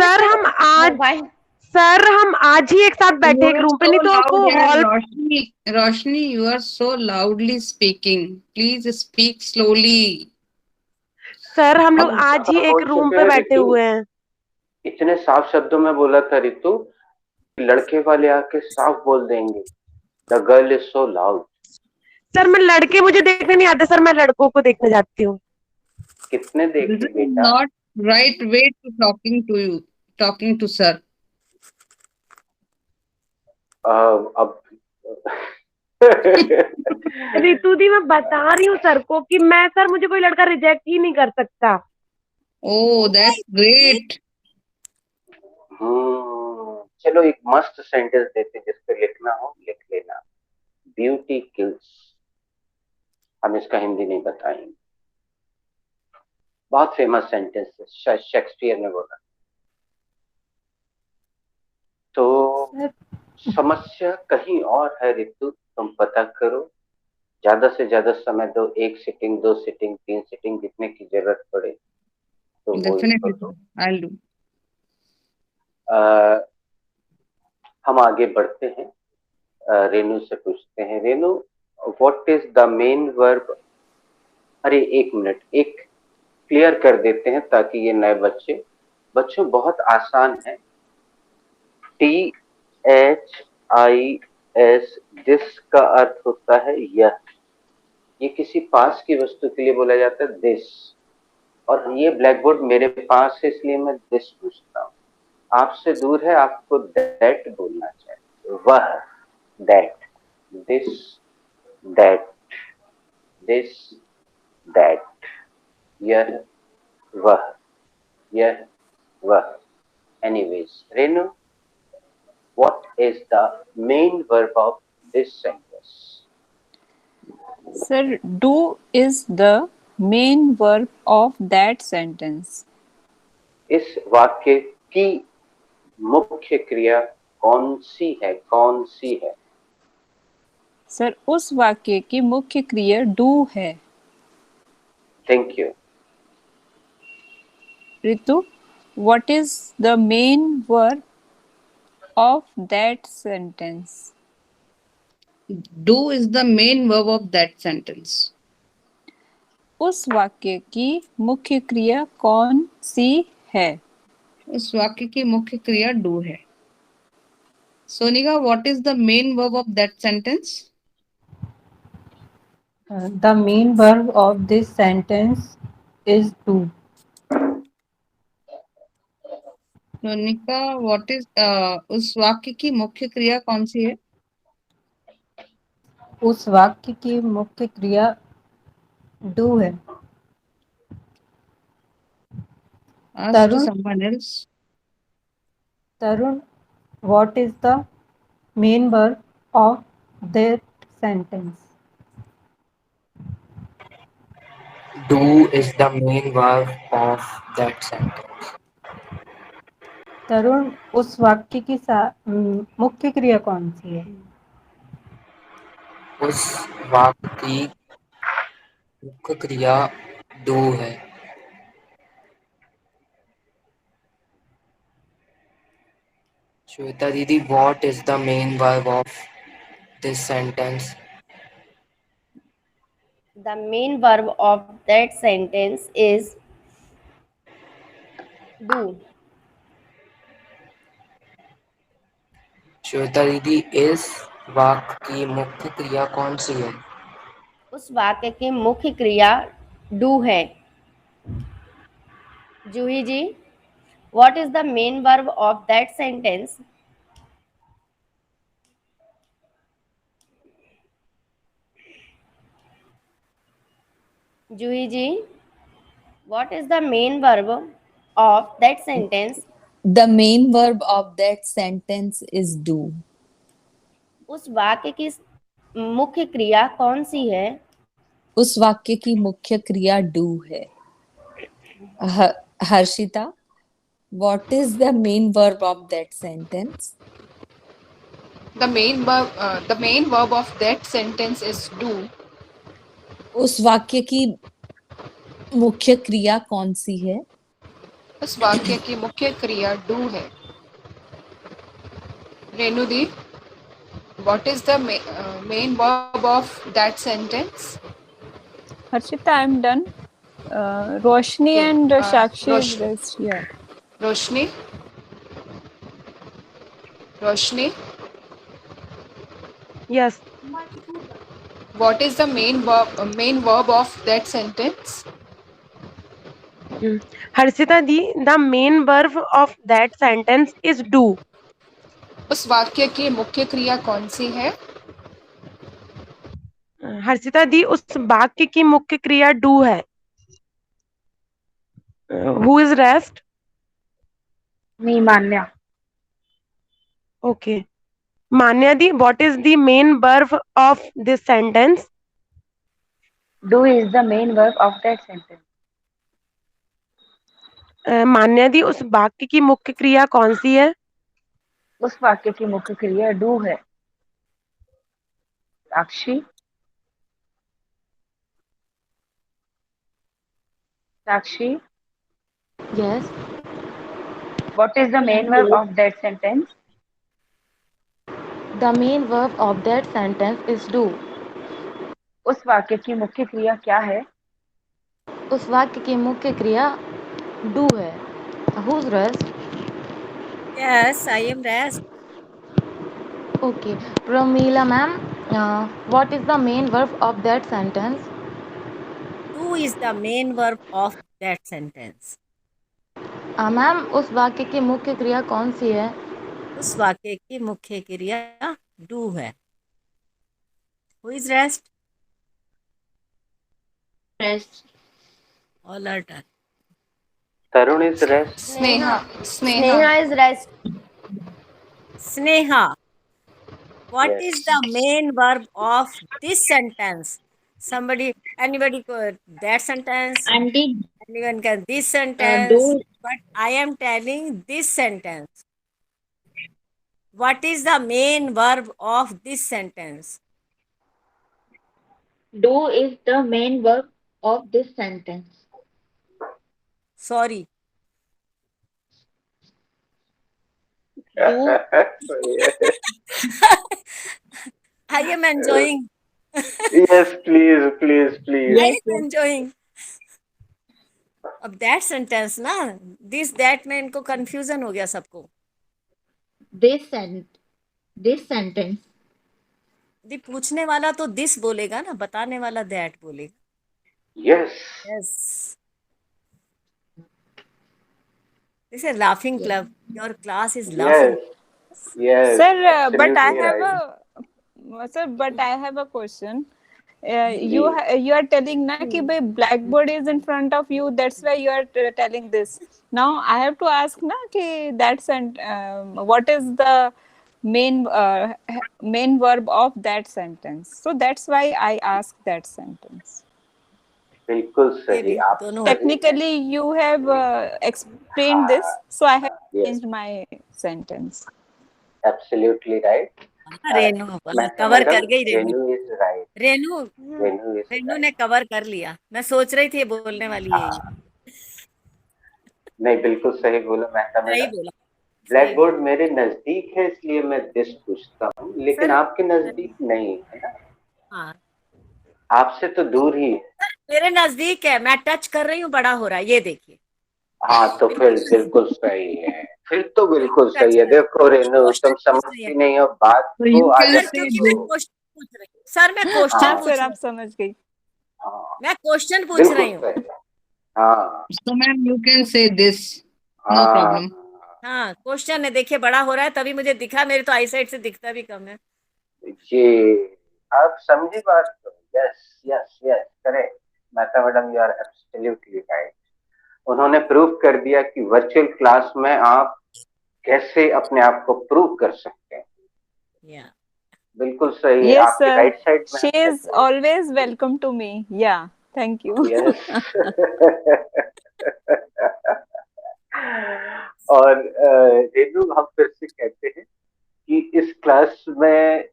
सर हम आज ही एक साथ बैठे एक रूम पे, नहीं तो वो hall. Roshni, you are so loudly speaking. Please speak slowly. Sir हम लोग आज ही एक रूम पे बैठे हुए हैं। इतने साफ शब्दों में बोला था ऋतु, लड़के वाले आके साफ बोल देंगे, the girl is so loud. Sir मैं लड़के मुझे देखने नहीं आते सर, मैं लड़कों को देखने जाती हूँ। कितने देखे This is बेटा? not right way to talking to you, talking to sir. अब ऋतु दी, मैं बता रही हूँ सर को कि मैं, सर मुझे कोई लड़का रिजेक्ट ही नहीं कर सकता। Oh, that's great. चलो एक मस्त सेंटेंस देते जिस पे लिखना हो लिख लेना, ब्यूटी किल्स। हम इसका हिंदी नहीं बताएंगे, बहुत फेमस सेंटेंस है, शायद शेक्सपियर ने बोला। तो समस्या कहीं और है ऋतु, तुम पता करो, ज्यादा से ज्यादा समय दो, 1 सिटिंग, 2 सिटिंग, 3 सिटिंग, जितने की जरूरत पड़े तो वो Definitely, I'll do. हम आगे बढ़ते हैं, रेनू से पूछते हैं, Renu what is the main verb. अरे एक मिनट, एक क्लियर कर देते हैं ताकि ये नए बच्चों बहुत आसान है। THIS, दिस का अर्थ होता है यह, ये किसी पास की वस्तु के लिए बोला जाता है दिस, और ये ब्लैक बोर्ड मेरे पास है इसलिए मैं दिस पूछता हूँ। आपसे दूर है, आपको दैट बोलना चाहिए। वह, that, this, that, this, that, यह, वह, यह, वह। Anyways, Renu, what is the main verb of this sentence? Sir, do is the main verb of that sentence. इस वाक्य की मुख्य क्रिया कौन सी है? कौन सी है? सर, उस वाक्य की मुख्य क्रिया do है। Thank you. Ritu, what is the main verb of that sentence? Do is the main verb of that sentence. उस वाक्य की मुख्य क्रिया कौन सी है? उस वाक्य की मुख्य क्रिया do है। Sonika, what is the main verb of that sentence? The main verb of this sentence is do. Sonika, what is उस वाक्य की मुख्य क्रिया कौन सी है? उस वाक्य की मुख्य क्रिया do है। Ask to someone else. Tarun, what is the main verb of that sentence? Do is the main verb of that sentence. तरुण, उस वाक्य की मुख्य क्रिया कौन सी है? उस वाक्य की मुख्य क्रिया do है। श्वेता दीदी, what is the main verb of this sentence? The main verb of that sentence is do. Shweta दीदी, इस वाक्य की मुख्य क्रिया कौन सी है? उस वाक्य की मुख्य क्रिया do है। जूही जी, what is the main verb of that sentence? Juhi ji, what is the main verb of that sentence? The main verb of that sentence is do. उस वाक्य की मुख्य क्रिया कौन सी है? उस वाक्य की मुख्य क्रिया do है। Harshita, what is the main verb of that sentence? The main verb of that sentence is do. उस वाक्य की मुख्य क्रिया कौन सी है? उस वाक्य की मुख्य क्रिया do है। रेणु दी, what is the main verb of that sentence? Harshita, I'm done. Roshni Okay. and Sakshi is rest. Yeah. Roshni? Roshni? Yes. What is the main verb of that sentence? Harshita di, the main verb of that sentence is do. उस वाक्य की मुख्य क्रिया कौन सी है? हर्षिता दी, उस वाक्य की मुख्य क्रिया do है। Who is rest? Me, Manya. Okay. Manya di, what is the main verb of this sentence? Do is the main verb of that sentence. मान्या दी, उस वाक्य की मुख्य क्रिया कौन सी है? उस वाक्य की मुख्य क्रिया do है। साक्षी? साक्षी? Yes. What is the main verb of that sentence? The main verb of that sentence is do. उस वाक्य की मुख्य क्रिया क्या है? उस वाक्य की मुख्य क्रिया do है। Who's rest? Yes, I am rest. Okay. Pramila ma'am, what is the main verb of that sentence? is the main verb of that sentence? Ma'am उस वाक्य की मुख्य क्रिया कौन सी है? उस वाक्य की मुख्य क्रिया डू है. Who is rest? Rest. All are done. Tarun is rest. Sneha is rest. Sneha. What Yes. is the main verb of this sentence? Anybody that sentence? And did Anyone can this sentence? do But I am telling this sentence. What is the main verb of this sentence? do is the main verb of this sentence. Sorry. Do I am enjoying. Yes, please. I am enjoying. अब that sentence ना this that में इनको confusion हो गया सबको. this sentence. दी पूछने वाला तो this बोलेगा ना, बताने वाला that बोलेगा. Yes. Yes. This is a laughing club. Your class is laughing. Yes. Sir, but I absolutely have a question. You are telling na कि भाई blackboard is in front of you, that's why you are telling this. Now I have to ask na कि what is the main verb of that sentence? So that's why I asked that sentence. बिल्कुल सही. आप Technically you have explained this, so I have changed my sentence. Absolutely right. Renu cover कर गई. Renu is right. रेनू ने कवर कर लिया. मैं सोच रही थी ये बोलने वाली है. नहीं, बिल्कुल सही बोला सही मैडम. बोला. ब्लैक बोर्ड मेरे नजदीक है इसलिए मैं दिस पूछता हूँ, लेकिन आपके नजदीक नहीं है ना. हाँ. आपसे तो दूर ही है. मेरे नजदीक है, मैं टच कर रही हूँ, बड़ा हो रहा है, ये देखिए. हाँ तो फिर बिल्कुल सही है. फिर तो बिल्कुल सही है. देखो रेनू, तुम समझती नहीं हो बात को. आगे क्योंकि मैं क्वेश्चन पूछ रही हूँ. सर मैं क्वेश्चन पूछ रही हूँ. आप समझ गई. मैं क्वेश्चन पूछ रही हूँ. हाँ. So ma'am, you can say this. No problem. हाँ क्वेश्चन है. देखिए बड़ा हो रहा है, तभी मुझे दिखा. मेरे तो आई साइड से दिखता भी कम है. ये आप समझी बात को. Yes correct. Mehta madam, you are absolutely right. उन्होंने प्रूव कर दिया कि वर्चुअल क्लास में आप कैसे अपने आप को प्रूव कर सकते हैं. बिल्कुल सही है. आपके राइट साइड में. She is always welcome to me. Yeah, thank you. Yes. और रेनू, हम फिर से कहते हैं कि इस क्लास में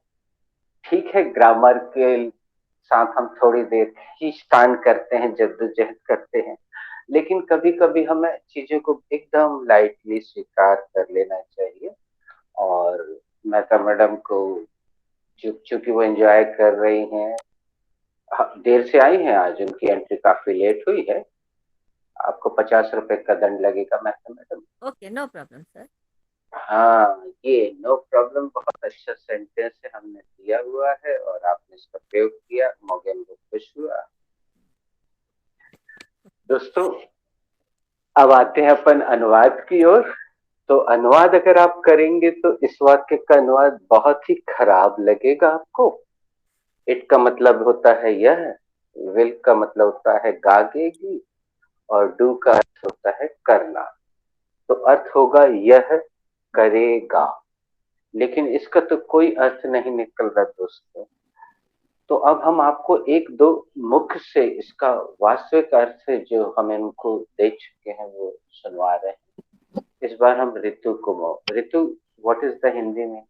ठीक है, ग्रामर के साथ हम थोड़ी देर खींचतान करते हैं, जद्दोजहद करते हैं, लेकिन कभी कभी हमें चीजों को एकदम लाइटली स्वीकार कर लेना चाहिए. और मेहता मैडम को चूंकि वो एंजॉय कर रही हैं, देर से आई हैं, आज उनकी एंट्री काफी लेट हुई है. आपको 50 रुपए का दंड लगेगा Mehta madam. Okay, no problem sir. हाँ, ये नो प्रॉब्लम बहुत अच्छा सेंटेंस है, हमने दिया हुआ है और आपने इसका प्रयोग किया. मोगेन को खुश हुआ. दोस्तों, अब आते हैं अपन अनुवाद की ओर. तो अनुवाद अगर आप करेंगे तो इस वाक्य का अनुवाद बहुत ही खराब लगेगा आपको. इट का मतलब होता है यह, विल का मतलब होता है गागेगी, और डू का अर्थ होता है करना. तो अर्थ होगा यह करेगा, लेकिन इसका तो कोई अर्थ नहीं निकल रहा दोस्तों. तो अब हम आपको एक दो मुख्य से इसका वास्तविक अर्थ से जो हम इनको दे चुके हैं वो सुनवा रहे हैं. इस बार हम ऋतु को. ऋतु, व्हाट इज द हिंदी में?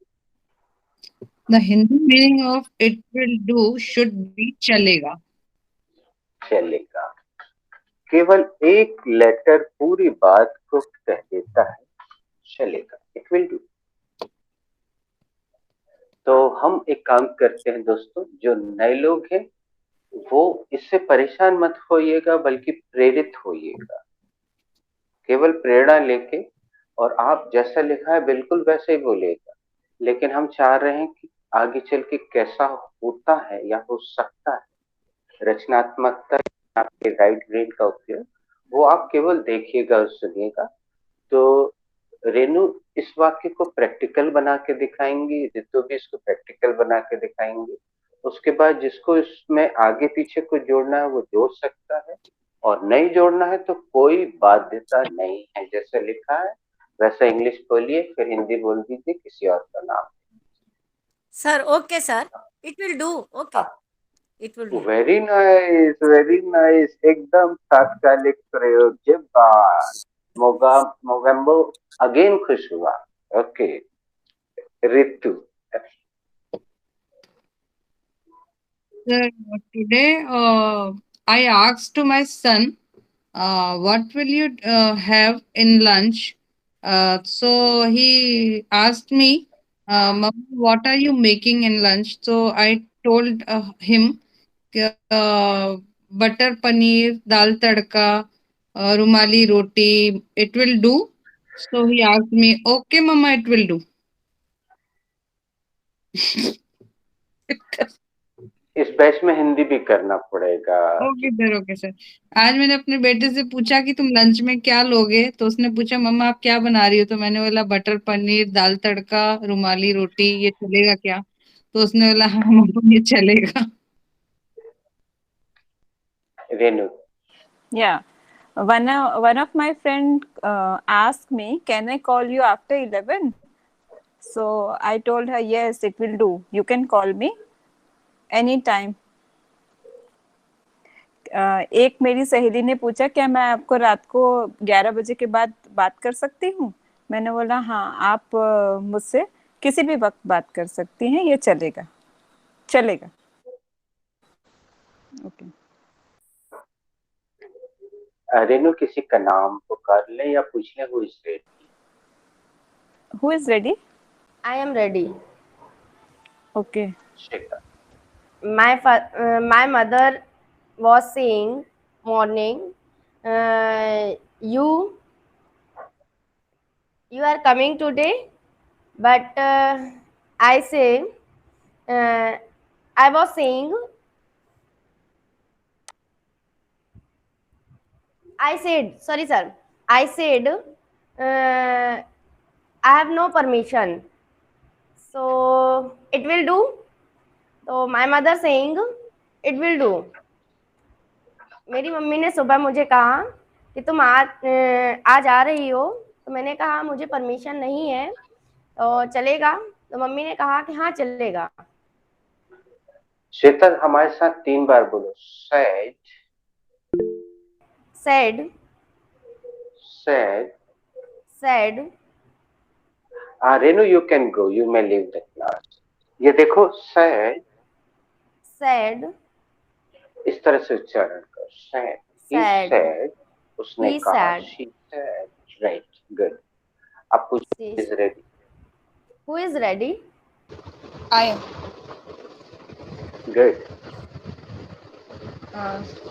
The Hindi meaning of it will do should be चलेगा. चलेगा. केवल एक लेटर पूरी बात को कह देता है, चलेगा. It will do. तो हम एक काम करते हैं दोस्तों, जो नए लोग हैं वो इससे परेशान मत होइएगा, बल्कि प्रेरित होइएगा. केवल प्रेरणा लेके, और आप जैसा लिखा है बिल्कुल वैसे ही बोलिएगा. लेकिन हम चाह रहे हैं कि आगे चल के कैसा होता है या हो सकता है, रचनात्मकता आपके राइट ब्रेन का उपयोग, वो आप केवल देखिएगा और सुनिएगा। तो रेनू इस वाक्य को प्रैक्टिकल बना के दिखाएंगी, रितु भी इसको प्रैक्टिकल बना के दिखाएंगी। उसके बाद जिसको इसमें आगे पीछे कुछ जोड़ना है वो जोड़ सकता है, और नहीं जोड़ना है तो कोई बाध्यता नहीं है। जैसे लिखा है वैसा इंग्लिश बोलिए, फिर हिंदी बोल दीजिए किसी और का नाम। Sir okay sir, it will do. Okay, it will do. Very nice, very nice, एकदम तात्कालिक प्रयोग। जिब्बान मोगेम्बो अगेन खुश हुआ। Okay Ritu. Today, I asked to my son, what will you have in lunch? So he asked me, Mama, what are you making in lunch? So I told him, butter paneer, dal tadka, rumali roti. It will do. So he asked me, okay, Mama, it will do. इस बैच में हिंदी भी करना पड़ेगा। Okay sir. आज मैंने अपने बेटे से पूछा कि तुम लंच में क्या लोगे, तो उसने पूछा मम्मा आप क्या बना रही हो, तो मैंने बोला बटर पनीर, दाल तड़का, रुमाली रोटी, ये चलेगा क्या? तो उसने बोला हाँ मम्मा ये चलेगा। Renu. Yeah. One of my friend asked me, can I call you after 11? So I told her, yes, it will do. You can call me anytime. एक मेरी सहेली ने पूछा क्या मैं आपको रात को 11 बजे के बाद बात कर सकती हूँ? मैंने बोला हाँ, आप मुझसे किसी भी वक्त बात कर सकती हैं, ये चलेगा। ओके। रेनू किसी का नाम पुकार ले या पूछ ले who is ready? Who is ready? I am ready. Okay. My mother was saying morning, you are coming today, but I say I was saying I said I have no permission, so it will do. So my mother saying it will do. मेरी मम्मी ने सुबह मुझे कहा कि तुम आज आ रही हो, तो मैंने कहा मुझे परमिशन नहीं है, तो चलेगा? तो मम्मी ने कहा कि हाँ चलेगा। श्वेता हमारे साथ 3 बार बोलो। said। Renu you can go, you may leave the class. ये देखो said इस तरह से उच्चारण कर। said, he said, उसने कहा, she said, right, good। अब पूछो is ready। Who is ready? I am। Good।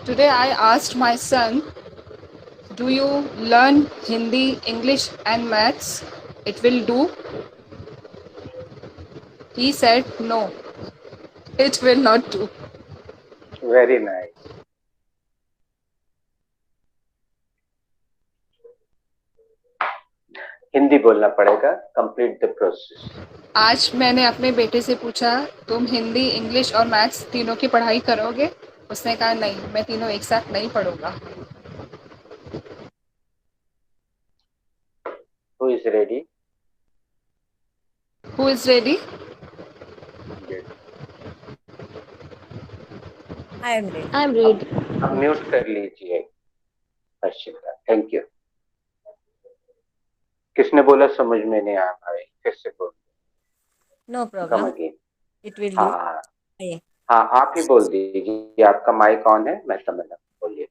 Today I asked my son, do you learn Hindi, English and maths? It will do. He said no, it will not do. Very nice। Hindi बोलना पड़ेगा। Complete the process. आज मैंने अपने बेटे से पूछा तुम हिंदी, इंग्लिश और मैथ्स तीनों की पढ़ाई करोगे? उसने कहा नहीं, मैं तीनों एक साथ नहीं पढ़ूंगा। Who is ready? Who is ready? I am ready। I am ready। अब म्यूट कर लीजिए हर्षिता। Thank you. किसने बोला समझ में नहीं आया भाई? फिर से बोल। No problem, it will do. हाँ आप ही बोल दीजिए। आपका माइक ऑन है, मैं समझ रहा हूँ, बोलिए।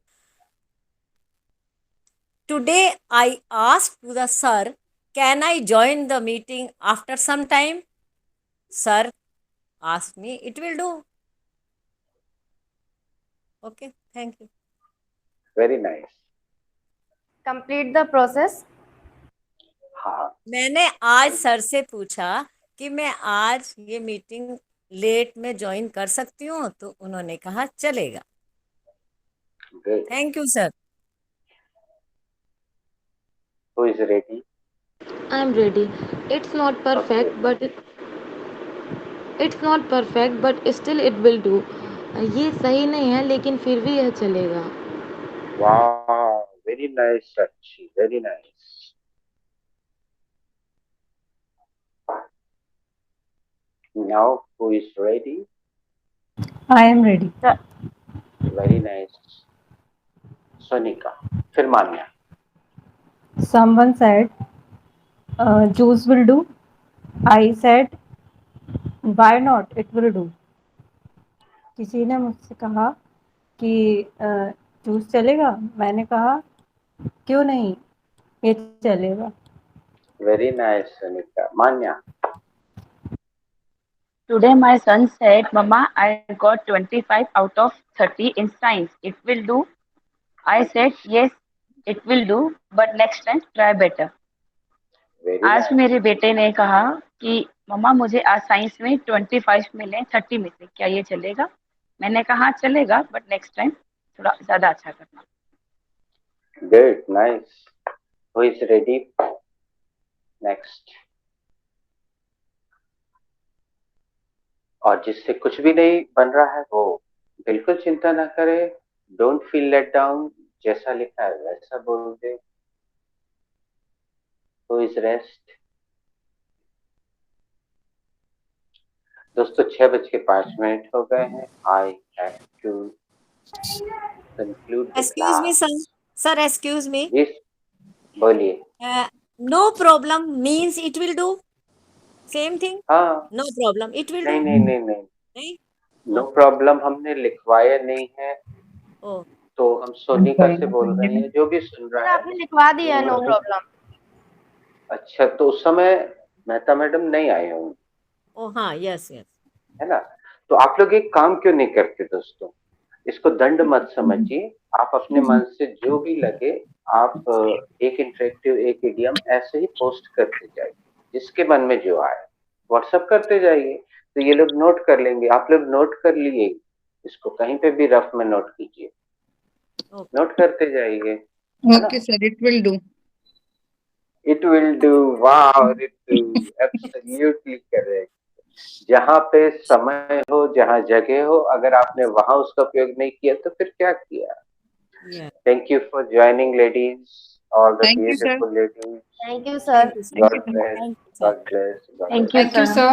Today I asked to the sir, can I join the meeting after some time? Sir asked me, it will do. Okay, thank you। Very nice। Complete the process। हाँ। मैंने आज सर से पूछा कि मैं आज ये मीटिंग लेट में ज्वाइन कर सकती हूँ, तो उन्होंने कहा चलेगा। Good. Thank you, sir. Who is ready? I am ready. It's not perfect, Okay. but it's not perfect, but still it will do. ये सही नहीं है लेकिन फिर भी यह चलेगा. Wow, very nice, Sakshi. Very nice. Now, who is ready? I am ready. Very nice. Sonika. फिर मान्या. Someone said, juice will do. I said, why not? It will do. किसी ने मुझसे कहा कि जूस चलेगा. मैंने कहा क्यों नहीं, ये चलेगा. Very nice, Sonika. Manya. Today my son said, Mama, I got 25 out of 30 in science. It will do. I said, yes, it will do, but next time try better. Very आज nice. मेरे बेटे ने कहा कि मम्मा मुझे आज साइंस में 25 मिले 30 में से, क्या ये चलेगा? मैंने कहा चलेगा, बट नेक्स्ट टाइम थोड़ा ज्यादा अच्छा करना. Good. Nice. Who is ready? Next. और जिससे कुछ भी नहीं बन रहा है वो बिल्कुल चिंता ना करे. Don't feel let down. जैसा लिखा है वैसा बोल दे. Who is rest? दोस्तों 6:05 हो गए हैं. I have to conclude the Excuse me, class. sir. Sir, excuse me. Yes, बोलिए. No problem means it will do. Same thing. हाँ. No problem. It will नहीं do. नहीं नहीं नहीं. नहीं? नो प्रॉब्लम हमने लिखवाया नहीं है. Oh. तो हम सोनिका से बोल रहे हैं. जो भी सुन सर रहा है. आपने लिखवा दिया है, नो प्रॉब्लम. अच्छा, तो उस समय मेहता मैडम नहीं आए होंगे. Oh, हाँ, yes, yes. है ना. तो आप लोग एक काम क्यों नहीं करते दोस्तों? इसको दंड मत समझिए. आप अपने मन से जो भी लगे आप एक इंटरेक्टिव एक इडियम ऐसे ही पोस्ट करते जाइए. जिसके मन में जो आए व्हाट्सएप करते जाइए. तो ये लोग नोट कर लेंगे. आप लोग नोट कर लिए. इसको कहीं पे भी रफ में नोट कीजिए. नोट करते जाइए. Okay, sir. It will do. It will do. Wow, Ritu, absolutely correct. जहाँ पे समय हो जहाँ जगह हो अगर आपने वहां उसका उपयोग नहीं किया तो फिर क्या किया. Thank you for joining, ladies. All the Thank you, sir. beautiful ladies. Thank you sir. God bless. God bless. God bless. Thank you, sir.